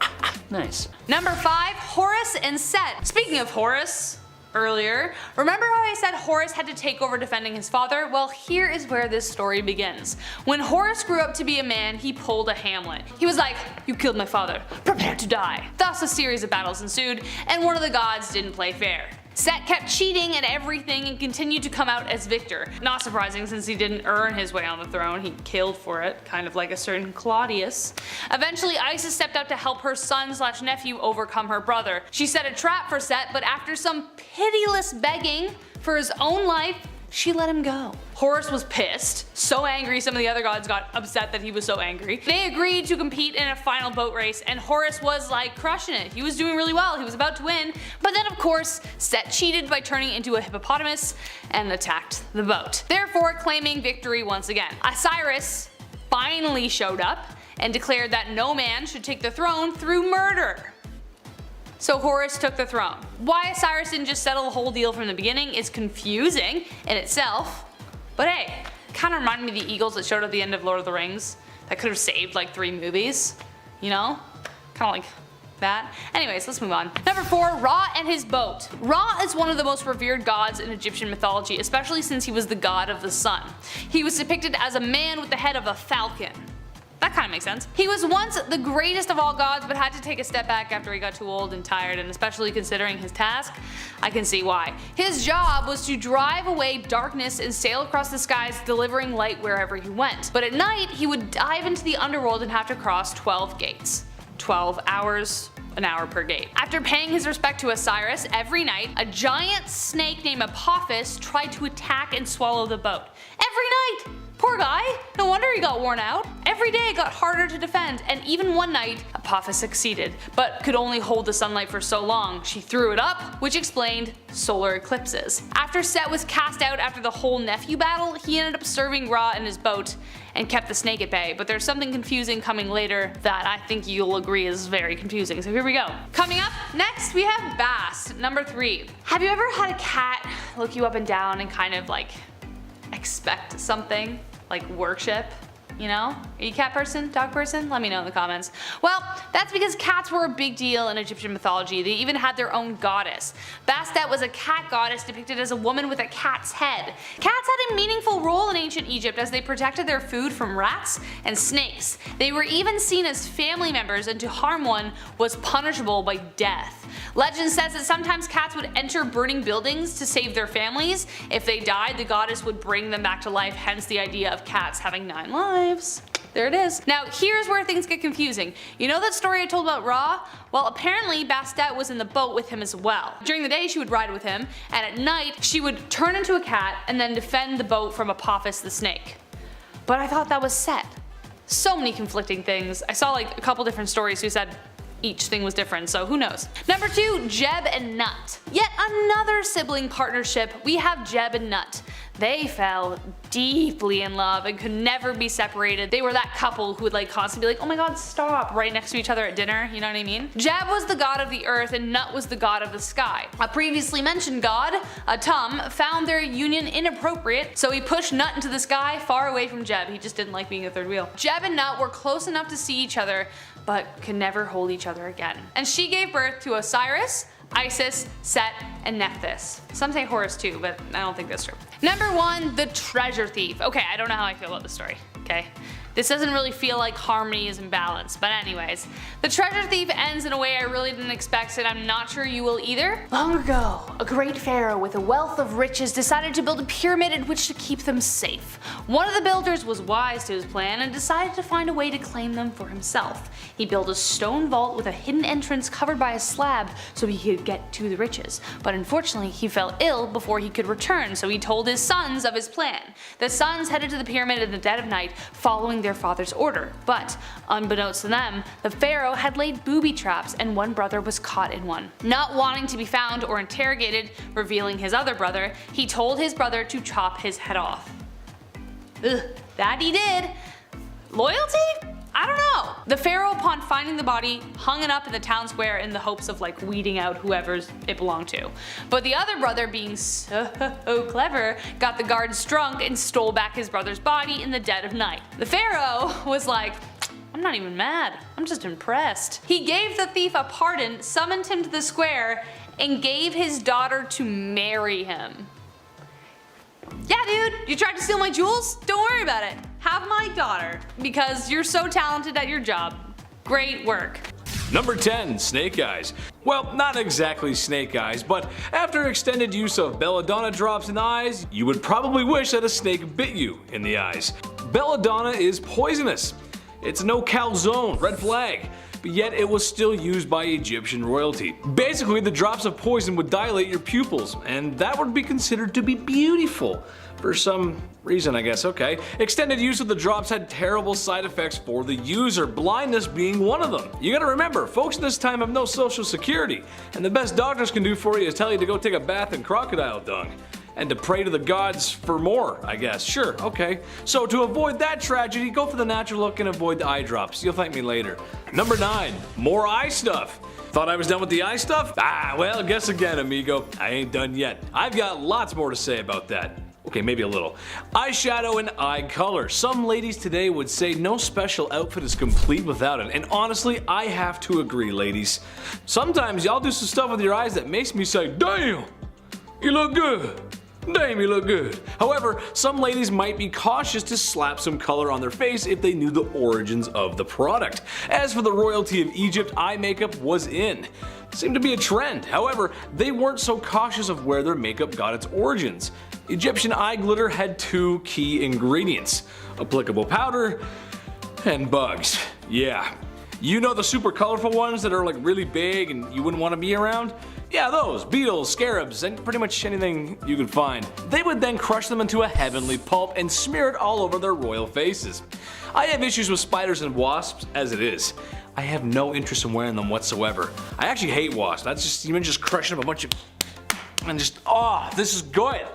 Nice. Number 5, Horus and Set. Speaking of Horus, earlier, remember how I said Horus had to take over defending his father? Well, here is where this story begins. When Horus grew up to be a man, he pulled a Hamlet. He was like, "You killed my father, prepare to die." Thus a series of battles ensued, and one of the gods didn't play fair. Set kept cheating at everything and continued to come out as victor. Not surprising since he didn't earn his way on the throne, he killed for it, kind of like a certain Claudius. Eventually Isis stepped out to help her son/nephew overcome her brother. She set a trap for Set, but after some pitiless begging for his own life, she let him go. Horus was pissed, so angry some of the other gods got upset that he was so angry. They agreed to compete in a final boat race and Horus was like crushing it. He was doing really well, he was about to win, but then of course Set cheated by turning into a hippopotamus and attacked the boat, therefore claiming victory once again. Osiris finally showed up and declared that no man should take the throne through murder. So Horus took the throne. Why Osiris didn't just settle the whole deal from the beginning is confusing in itself, but hey, kinda reminded me of the eagles that showed up at the end of Lord of the Rings that could have saved like 3 movies, you know? Kinda like that. Anyways, let's move on. Number 4, Ra and his boat. Ra is one of the most revered gods in Egyptian mythology, especially since he was the god of the sun. He was depicted as a man with the head of a falcon. That kind of makes sense. He was once the greatest of all gods but had to take a step back after he got too old and tired, and especially considering his task, I can see why. His job was to drive away darkness and sail across the skies delivering light wherever he went. But at night he would dive into the underworld and have to cross 12 gates. 12 hours, an hour per gate. After paying his respect to Osiris every night, a giant snake named Apophis tried to attack and swallow the boat. Every night! Poor guy, no wonder he got worn out. Every day it got harder to defend, and even one night, Apophis succeeded, but could only hold the sunlight for so long. She threw it up, which explained solar eclipses. After Set was cast out after the whole nephew battle, he ended up serving Ra in his boat and kept the snake at bay, but there's something confusing coming later that I think you'll agree is very confusing, so here we go. Coming up next we have Bast, number 3. Have you ever had a cat look you up and down and kind of like expect something? Like worship? You know? Are you a cat person? Dog person? Let me know in the comments. Well, that's because cats were a big deal in Egyptian mythology. They even had their own goddess. Bastet was a cat goddess depicted as a woman with a cat's head. Cats had a meaningful role in ancient Egypt as they protected their food from rats and snakes. They were even seen as family members, and to harm one was punishable by death. Legend says that sometimes cats would enter burning buildings to save their families. If they died, the goddess would bring them back to life, hence the idea of cats having 9 lives. There it is. Now here's where things get confusing. You know that story I told about Ra? Well, apparently Bastet was in the boat with him as well. During the day she would ride with him, and at night she would turn into a cat and then defend the boat from Apophis the snake. But I thought that was Set. So many conflicting things. I saw like a couple different stories who said each thing was different, so who knows. Number 2, Jeb and Nut. Yet another sibling partnership. We have Jeb and Nut. They fell deeply in love and could never be separated. They were that couple who would like constantly be like, oh my god, stop, right next to each other at dinner, you know what I mean? Jeb was the god of the earth and Nut was the god of the sky. A previously mentioned god, Atum, found their union inappropriate, so he pushed Nut into the sky far away from Jeb. He just didn't like being a third wheel. Jeb and Nut were close enough to see each other, but could never hold each other again. And she gave birth to Osiris, Isis, Set, and Nephthys. Some say Horus too, but I don't think that's true. Number 1, the treasure thief. Okay, I don't know how I feel about this story, okay? This doesn't really feel like harmony is in balance, but anyways. The treasure thief ends in a way I really didn't expect, and I'm not sure you will either. Long ago, a great pharaoh with a wealth of riches decided to build a pyramid in which to keep them safe. One of the builders was wise to his plan and decided to find a way to claim them for himself. He built a stone vault with a hidden entrance covered by a slab so he could get to the riches. But unfortunately, he fell ill before he could return, so he told his sons of his plan. The sons headed to the pyramid in the dead of night, following their father's order. But unbeknownst to them, the pharaoh had laid booby traps and one brother was caught in one. Not wanting to be found or interrogated, revealing his other brother, he told his brother to chop his head off. Ugh, that he did. Loyalty? I don't know. The pharaoh, upon finding the body, hung it up in the town square in the hopes of like weeding out whoever's it belonged to. But the other brother, being so clever, got the guards drunk and stole back his brother's body in the dead of night. The pharaoh was like, I'm not even mad, I'm just impressed. He gave the thief a pardon, summoned him to the square, and gave his daughter to marry him. Yeah dude, you tried to steal my jewels? Don't worry about it. Have my daughter, because you're so talented at your job. Great work. Number 10, snake eyes. Well, not exactly snake eyes, but after extended use of belladonna drops in the eyes, you would probably wish that a snake bit you in the eyes. Belladonna is poisonous. It's no calzone, red flag. But yet it was still used by Egyptian royalty. Basically, the drops of poison would dilate your pupils, and that would be considered to be beautiful. For some reason, I guess, okay. Extended use of the drops had terrible side effects for the user, blindness being one of them. You gotta remember, folks in this time have no social security, and the best doctors can do for you is tell you to go take a bath in crocodile dung. And to pray to the gods for more, I guess. Sure, okay. So to avoid that tragedy, go for the natural look and avoid the eye drops. You'll thank me later. Number 9, more eye stuff. Thought I was done with the eye stuff? Ah, well, guess again, amigo. I ain't done yet. I've got lots more to say about that. Okay, maybe a little. Eyeshadow and eye color. Some ladies today would say no special outfit is complete without it, and honestly, I have to agree, ladies. Sometimes y'all do some stuff with your eyes that makes me say, damn, you look good. Damn, you look good. However, some ladies might be cautious to slap some color on their face if they knew the origins of the product. As for the royalty of Egypt, eye makeup was in. Seemed to be a trend. However, they weren't so cautious of where their makeup got its origins. Egyptian eye glitter had 2 key ingredients: applicable powder and bugs. Yeah. You know the super colorful ones that are like really big and you wouldn't want to be around? Yeah, those, beetles, scarabs, and pretty much anything you could find. They would then crush them into a heavenly pulp and smear it all over their royal faces. I have issues with spiders and wasps as it is. I have no interest in wearing them whatsoever. I actually hate wasps. That's just, even just crushing up a bunch of, and just, oh, this is good.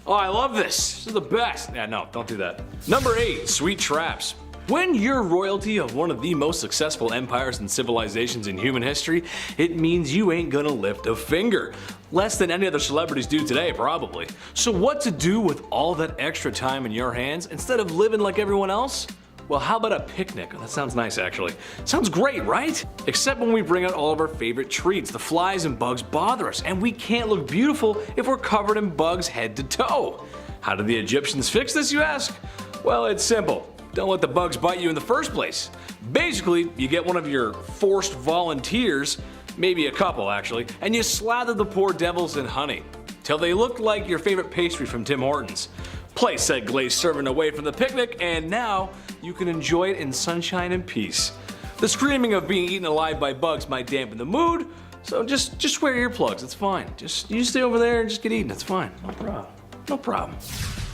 Oh, I love this. This is the best. Yeah, no, don't do that. Number 8, sweet traps. When you're royalty of one of the most successful empires and civilizations in human history, it means you ain't gonna lift a finger. Less than any other celebrities do today, probably. So what to do with all that extra time in your hands instead of living like everyone else? Well, how about a picnic? That sounds nice, actually. Sounds great, right? Except when we bring out all of our favorite treats. The flies and bugs bother us, and we can't look beautiful if we're covered in bugs head to toe. How did the Egyptians fix this, you ask? Well, it's simple. Don't let the bugs bite you in the first place. Basically, you get one of your forced volunteers, maybe a couple actually, and you slather the poor devils in honey, till they look like your favorite pastry from Tim Hortons. Place said glazed serving away from the picnic, and now you can enjoy it in sunshine and peace. The screaming of being eaten alive by bugs might dampen the mood, so just wear earplugs, it's fine. You stay over there and just get eaten, it's fine. No problem. No problem.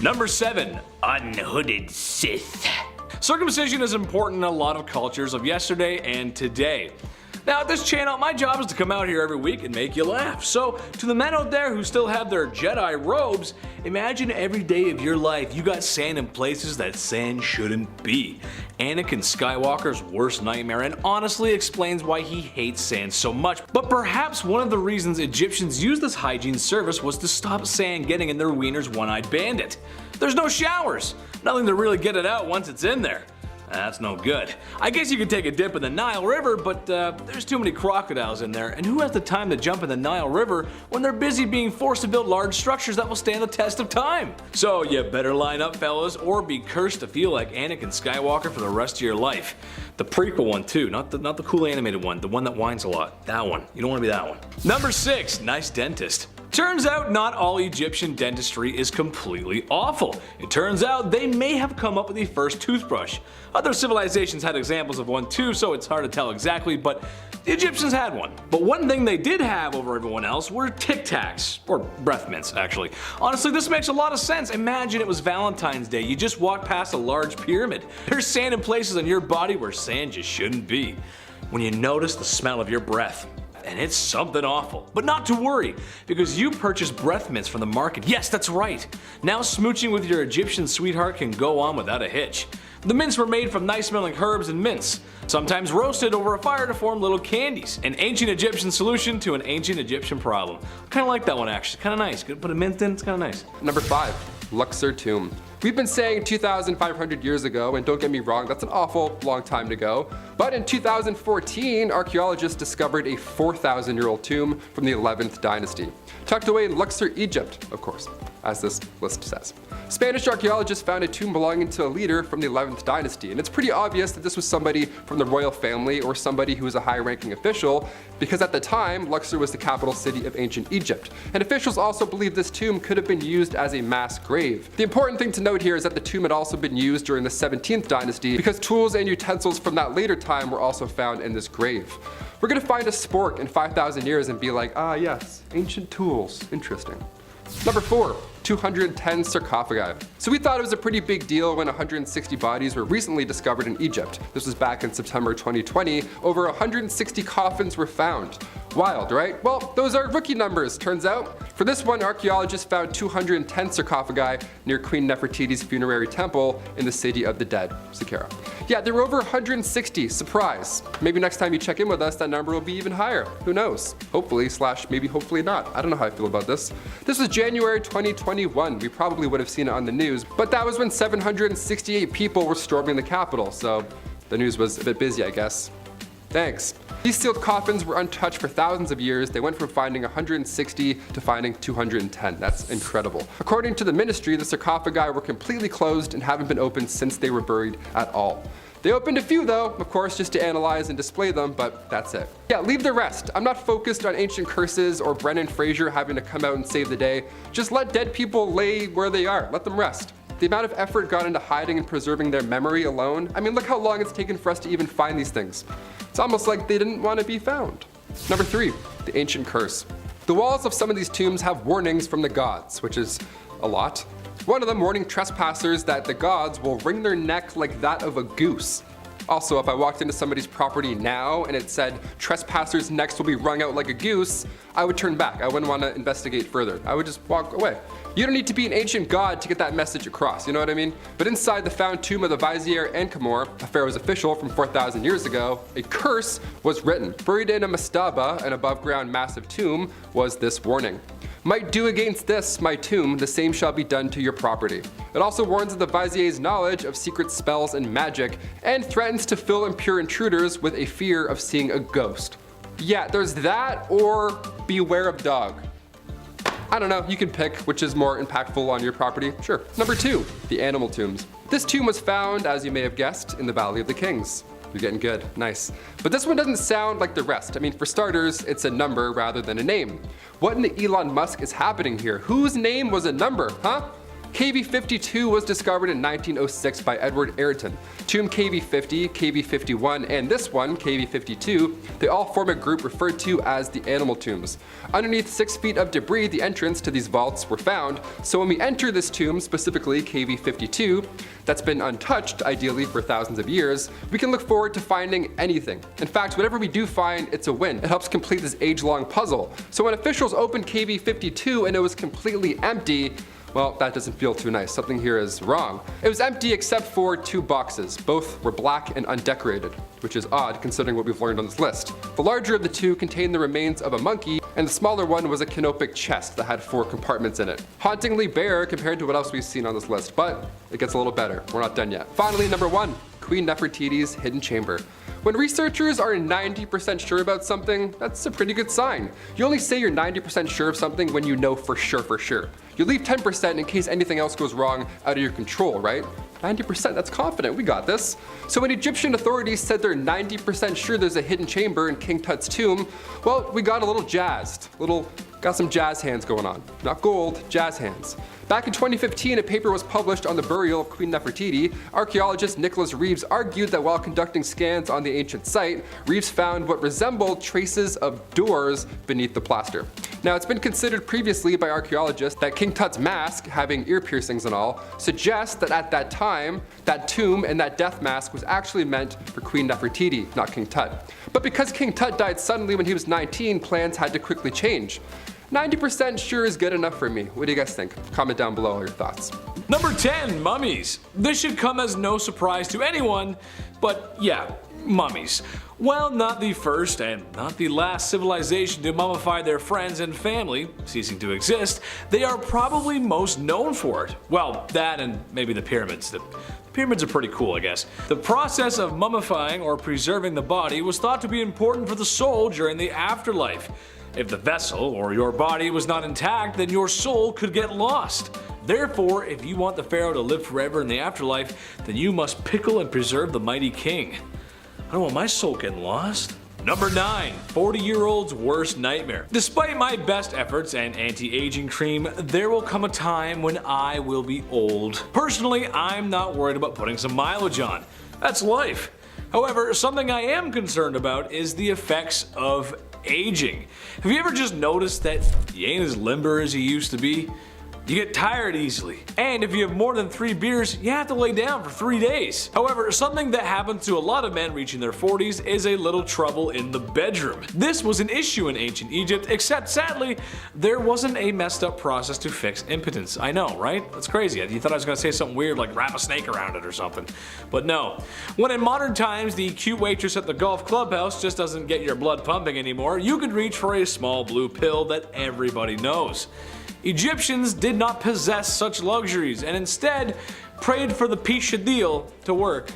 Number 7. Unhooded Sith. Circumcision is important in a lot of cultures of yesterday and today. Now at this channel, my job is to come out here every week and make you laugh. So to the men out there who still have their Jedi robes, imagine every day of your life you got sand in places that sand shouldn't be. Anakin Skywalker's worst nightmare, and honestly explains why he hates sand so much. But perhaps one of the reasons Egyptians used this hygiene service was to stop sand getting in their wiener's one-eyed bandit. There's no showers, nothing to really get it out once it's in there. That's no good. I guess you could take a dip in the Nile River, but there's too many crocodiles in there, and who has the time to jump in the Nile River when they're busy being forced to build large structures that will stand the test of time? So you better line up, fellas, or be cursed to feel like Anakin Skywalker for the rest of your life. The prequel one too, not the cool animated one, the one that whines a lot. That one. You don't want to be that one. Number 6. Nice dentist. Turns out not all Egyptian dentistry is completely awful. It turns out they may have come up with the first toothbrush. Other civilizations had examples of one too, so it's hard to tell exactly, but the Egyptians had one. But one thing they did have over everyone else were Tic Tacs, or breath mints actually. Honestly, this makes a lot of sense. Imagine it was Valentine's Day, you just walked past a large pyramid. There's sand in places on your body where sand just shouldn't be. When you notice the smell of your breath, and it's something awful. But not to worry, because you purchased breath mints from the market. Yes, that's right. Now smooching with your Egyptian sweetheart can go on without a hitch. The mints were made from nice smelling herbs and mints, sometimes roasted over a fire to form little candies. An ancient Egyptian solution to an ancient Egyptian problem. Kinda like that one actually, kinda nice. Could put a mint in, it's kinda nice. Number 5. Luxor Tomb. We've been saying 2,500 years ago, and don't get me wrong, that's an awful long time to go. But in 2014, archaeologists discovered a 4,000-year-old tomb from the 11th dynasty, tucked away in Luxor, Egypt, of course, as this list says. Spanish archaeologists found a tomb belonging to a leader from the 11th dynasty, and it's pretty obvious that this was somebody from the royal family or somebody who was a high-ranking official, because at the time, Luxor was the capital city of ancient Egypt, and officials also believed this tomb could have been used as a mass grave. The important thing to note here is that the tomb had also been used during the 17th dynasty, because tools and utensils from that later time were also found in this grave. We're gonna find a spork in 5,000 years and be like, ah yes, ancient tools, interesting. Number 4. 210 sarcophagi. So we thought it was a pretty big deal when 160 bodies were recently discovered in Egypt. This was back in September 2020. Over 160 coffins were found. Wild, right? Well, those are rookie numbers, turns out. For this one, archaeologists found 210 sarcophagi near Queen Nefertiti's funerary temple in the city of the dead, Saqqara. Yeah, there were over 160, surprise. Maybe next time you check in with us, that number will be even higher. Who knows? Hopefully, / maybe hopefully not. I don't know how I feel about this. This was January 2021. We probably would have seen it on the news, but that was when 768 people were storming the Capitol, so the news was a bit busy, I guess. Thanks. These sealed coffins were untouched for thousands of years. They went from finding 160 to finding 210. That's incredible. According to the ministry, the sarcophagi were completely closed and haven't been opened since they were buried at all. They opened a few though, of course, just to analyze and display them, but that's it. Yeah, leave the rest. I'm not focused on ancient curses or Brendan Fraser having to come out and save the day. Just let dead people lay where they are. Let them rest. The amount of effort gone into hiding and preserving their memory alone, I mean, look how long it's taken for us to even find these things. It's almost like they didn't want to be found. Number 3, the ancient curse. The walls of some of these tombs have warnings from the gods, which is a lot. One of them warning trespassers that the gods will wring their neck like that of a goose. Also, if I walked into somebody's property now and it said trespassers' necks will be wrung out like a goose, I would turn back. I wouldn't want to investigate further. I would just walk away. You don't need to be an ancient god to get that message across, you know what I mean? But inside the found tomb of the Vizier Ankhemour, a pharaoh's official from 4,000 years ago, a curse was written. Buried in a mastaba, an above ground massive tomb, was this warning. Might do against this, my tomb, the same shall be done to your property. It also warns of the vizier's knowledge of secret spells and magic, and threatens to fill impure intruders with a fear of seeing a ghost. Yeah, there's that, or beware of dog. I don't know, you can pick which is more impactful on your property. Sure. Number 2, the animal tombs. This tomb was found, as you may have guessed, in the Valley of the Kings. You're getting good, nice. But this one doesn't sound like the rest. I mean, for starters, it's a number rather than a name. What in the Elon Musk is happening here? Whose name was a number, huh? KV52 was discovered in 1906 by Edward Ayrton. Tomb KV50, KV51, and this one, KV52, they all form a group referred to as the animal tombs. Underneath 6 feet of debris, the entrance to these vaults were found, so when we enter this tomb, specifically KV52, that's been untouched, ideally for thousands of years, we can look forward to finding anything. In fact, whatever we do find, it's a win. It helps complete this age-long puzzle. So when officials opened KV52 and it was completely empty, well, that doesn't feel too nice. Something here is wrong. It was empty except for 2 boxes. Both were black and undecorated, which is odd considering what we've learned on this list. The larger of the 2 contained the remains of a monkey, and the smaller one was a canopic chest that had 4 compartments in it. Hauntingly bare compared to what else we've seen on this list, but it gets a little better. We're not done yet. Finally, number 1, Queen Nefertiti's hidden chamber. When researchers are 90% sure about something, that's a pretty good sign. You only say you're 90% sure of something when you know for sure. You leave 10% in case anything else goes wrong out of your control, right? 90%, that's confident, we got this. So when Egyptian authorities said they're 90% sure there's a hidden chamber in King Tut's tomb, well, we got a little jazzed. Got some jazz hands going on. Not gold, jazz hands. Back in 2015, a paper was published on the burial of Queen Nefertiti. Archaeologist Nicholas Reeves argued that while conducting scans on the ancient site, Reeves found what resembled traces of doors beneath the plaster. Now, it's been considered previously by archaeologists that King Tut's mask, having ear piercings and all, suggests that at that time, that tomb and that death mask was actually meant for Queen Nefertiti, not King Tut. But because King Tut died suddenly when he was 19, plans had to quickly change. 90% sure is good enough for me. What do you guys think? Comment down below all your thoughts. Number 10, mummies. This should come as no surprise to anyone, but yeah, mummies. While not the first and not the last civilization to mummify their friends and family, ceasing to exist, they are probably most known for it. Well, that and maybe the pyramids. The pyramids are pretty cool, I guess. The process of mummifying or preserving the body was thought to be important for the soul during the afterlife. If the vessel or your body was not intact, then your soul could get lost. Therefore, if you want the pharaoh to live forever in the afterlife, then you must pickle and preserve the mighty king. I don't want my soul getting lost. Number 9, 40-year-old's worst nightmare. Despite my best efforts and anti-aging cream, there will come a time when I will be old. Personally, I'm not worried about putting some mileage on. That's life. However, something I am concerned about is the effects of aging. Have you ever just noticed that you ain't as limber as you used to be? You get tired easily. And if you have more than 3 beers, you have to lay down for 3 days. However, something that happens to a lot of men reaching their 40s is a little trouble in the bedroom. This was an issue in ancient Egypt, except sadly, there wasn't a messed up process to fix impotence. I know, right? That's crazy. You thought I was gonna say something weird like wrap a snake around it or something. But no. When in modern times the cute waitress at the golf clubhouse just doesn't get your blood pumping anymore, you can reach for a small blue pill that everybody knows. Egyptians did not possess such luxuries and instead prayed for the Pishadil to work.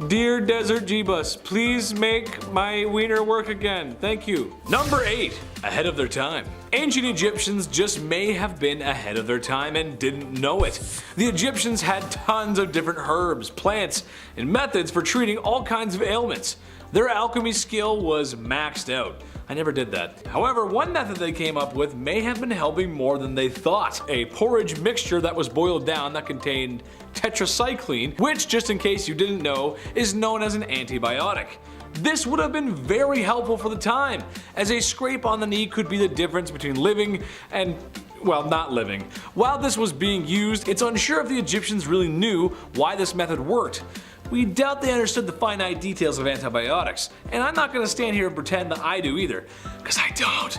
Dear Desert G-Bus, please make my wiener work again. Thank you. Number 8, ahead of their time. Ancient Egyptians just may have been ahead of their time and didn't know it. The Egyptians had tons of different herbs, plants, and methods for treating all kinds of ailments. Their alchemy skill was maxed out. I never did that. However, one method they came up with may have been helping more than they thought. A porridge mixture that was boiled down that contained tetracycline, which, just in case you didn't know, is known as an antibiotic. This would have been very helpful for the time, as a scrape on the knee could be the difference between living and, well, not living. While this was being used, it's unsure if the Egyptians really knew why this method worked. We doubt they understood the finite details of antibiotics, and I'm not going to stand here and pretend that I do either, because I don't.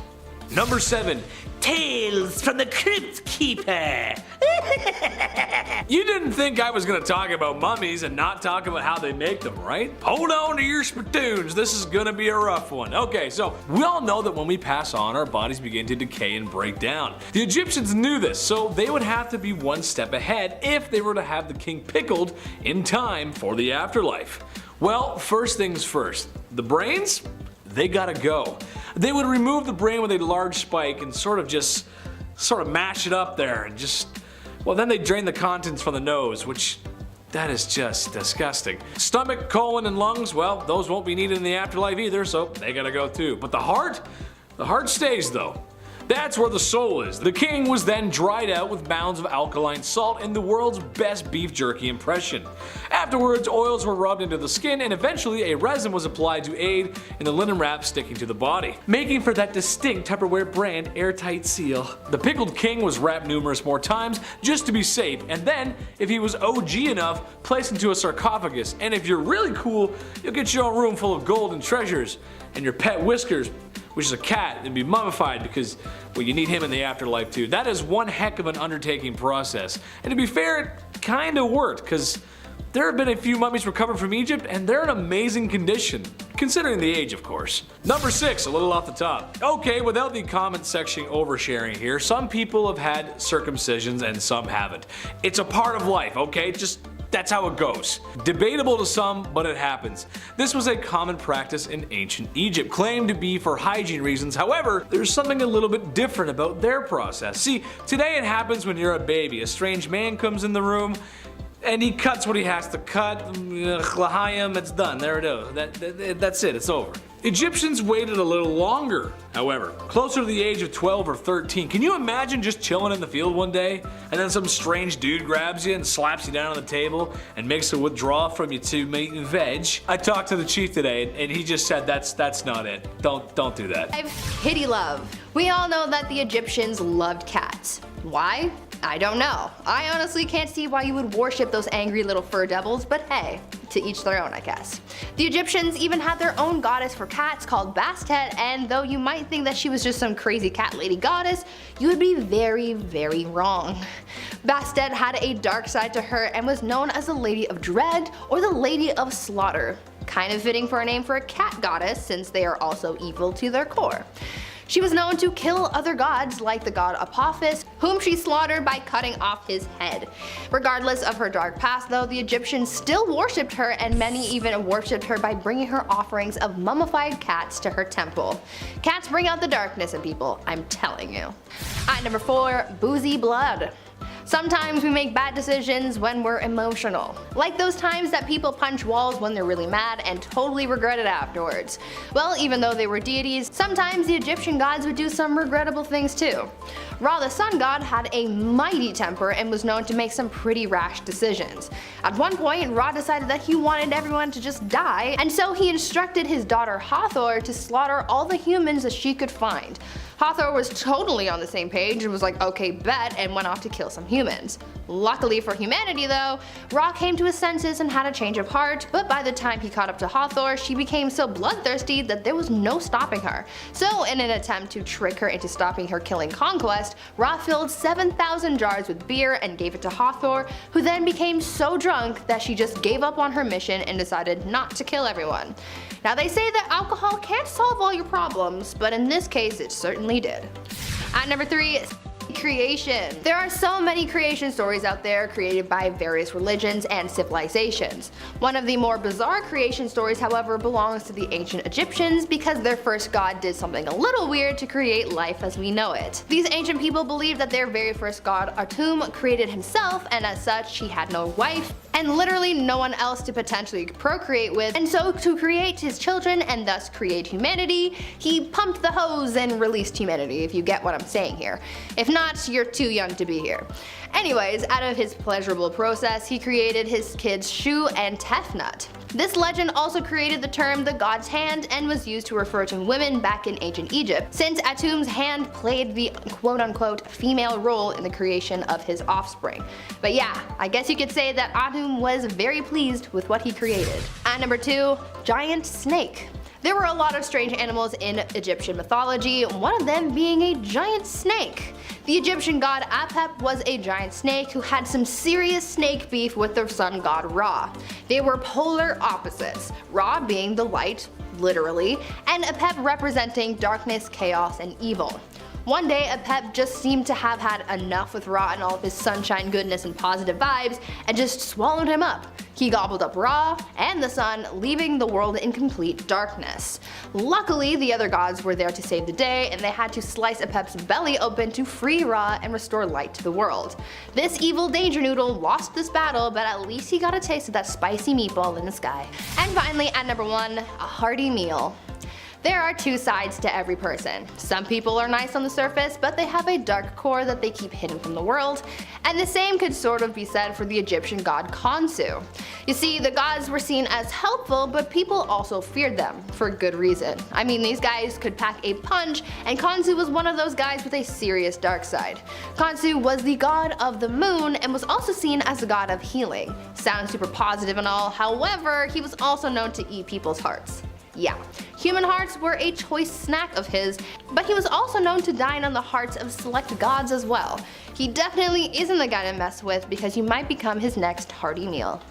Number 7. Tales from the Crypt Keeper. You didn't think I was going to talk about mummies and not talk about how they make them, right? Hold on to your spittoons, this is going to be a rough one. Okay, so we all know that when we pass on, our bodies begin to decay and break down. The Egyptians knew this, so they would have to be one step ahead if they were to have the king pickled in time for the afterlife. Well, first things first, the brains? They gotta go. They would remove the brain with a large spike and sort of mash it up there and well, then they drain the contents from the nose, which that is just disgusting. Stomach, colon, and lungs, well, those won't be needed in the afterlife either, so they gotta go too. But the heart stays though. That's where the soul is. The king was then dried out with mounds of alkaline salt in the world's best beef jerky impression. Afterwards, oils were rubbed into the skin and eventually a resin was applied to aid in the linen wrap sticking to the body, making for that distinct Tupperware brand airtight seal. The pickled king was wrapped numerous more times just to be safe, and then, if he was OG enough, placed into a sarcophagus, and if you're really cool, you'll get your own room full of gold and treasures, and your pet Whiskers, which is a cat, and be mummified because, well, you need him in the afterlife too. That is one heck of an undertaking process. And to be fair, it kinda worked, because there have been a few mummies recovered from Egypt, and they're in amazing condition, considering the age, of course. Number 6, a little off the top. Okay, without the comment section oversharing here, some people have had circumcisions and some haven't. It's a part of life, okay? That's how it goes. Debatable to some, but it happens. This was a common practice in ancient Egypt, claimed to be for hygiene reasons. However, there's something a little bit different about their process. See, today it happens when you're a baby. A strange man comes in the room, and he cuts what he has to cut. L'chaim, it's done. There it is. That's it. It's over. Egyptians waited a little longer, however, closer to the age of 12 or 13. Can you imagine just chilling in the field one day, and then some strange dude grabs you and slaps you down on the table and makes a withdrawal from you to meat and veg? I talked to the chief today, and he just said that's not it. Don't do that. 5. Kitty love. We all know that the Egyptians loved cats. Why? I don't know. I honestly can't see why you would worship those angry little fur devils, but hey, to each their own, I guess. The Egyptians even had their own goddess for cats called Bastet, and though you might think that she was just some crazy cat lady goddess, you would be very, very wrong. Bastet had a dark side to her and was known as the Lady of Dread or the Lady of Slaughter. Kind of fitting for a name for a cat goddess, since they are also evil to their core. She was known to kill other gods like the god Apophis, whom she slaughtered by cutting off his head. Regardless of her dark past though, the Egyptians still worshipped her, and many even worshipped her by bringing her offerings of mummified cats to her temple. Cats bring out the darkness in people, I'm telling you. At number 4, boozy blood. Sometimes we make bad decisions when we're emotional. Like those times that people punch walls when they're really mad and totally regret it afterwards. Well, even though they were deities, sometimes the Egyptian gods would do some regrettable things too. Ra, the sun god, had a mighty temper and was known to make some pretty rash decisions. At one point, Ra decided that he wanted everyone to just die, and so he instructed his daughter Hathor to slaughter all the humans that she could find. Hathor was totally on the same page and was like, okay, bet, and went off to kill some humans. Luckily for humanity though, Ra came to his senses and had a change of heart, but by the time he caught up to Hathor, she became so bloodthirsty that there was no stopping her. So in an attempt to trick her into stopping her killing conquest, Ra filled 7,000 jars with beer and gave it to Hathor, who then became so drunk that she just gave up on her mission and decided not to kill everyone. Now they say that alcohol can't solve all your problems, but in this case it certainly did. At number 3, creation. There are so many creation stories out there created by various religions and civilizations. One of the more bizarre creation stories, however, belongs to the ancient Egyptians because their first god did something a little weird to create life as we know it. These ancient people believed that their very first god, Atum, created himself, and as such he had no wife and literally no one else to potentially procreate with, and so to create his children and thus create humanity, he pumped the hose and released humanity, if you get what I'm saying here. If not, you're too young to be here. Anyways, out of his pleasurable process, he created his kids Shu and Tefnut. This legend also created the term the god's hand and was used to refer to women back in ancient Egypt, since Atum's hand played the quote-unquote female role in the creation of his offspring. But yeah, I guess you could say that Atum was very pleased with what he created. At number 2, giant snake. There were a lot of strange animals in Egyptian mythology, one of them being a giant snake. The Egyptian god Apep was a giant snake who had some serious snake beef with their sun god Ra. They were polar opposites, Ra being the light, literally, and Apep representing darkness, chaos, and evil. One day, Apep just seemed to have had enough with Ra and all of his sunshine, goodness, and positive vibes, and just swallowed him up. He gobbled up Ra and the sun, leaving the world in complete darkness. Luckily, the other gods were there to save the day, and they had to slice Apep's belly open to free Ra and restore light to the world. This evil danger noodle lost this battle, but at least he got a taste of that spicy meatball in the sky. And finally, at number 1, a hearty meal. There are two sides to every person. Some people are nice on the surface, but they have a dark core that they keep hidden from the world. And the same could sort of be said for the Egyptian god Khonsu. You see, the gods were seen as helpful, but people also feared them, for good reason. I mean, these guys could pack a punch, and Khonsu was one of those guys with a serious dark side. Khonsu was the god of the moon, and was also seen as the god of healing. Sounds super positive and all, however, he was also known to eat people's hearts. Yeah, human hearts were a choice snack of his, but he was also known to dine on the hearts of select gods as well. He definitely isn't the guy to mess with because you might become his next hearty meal.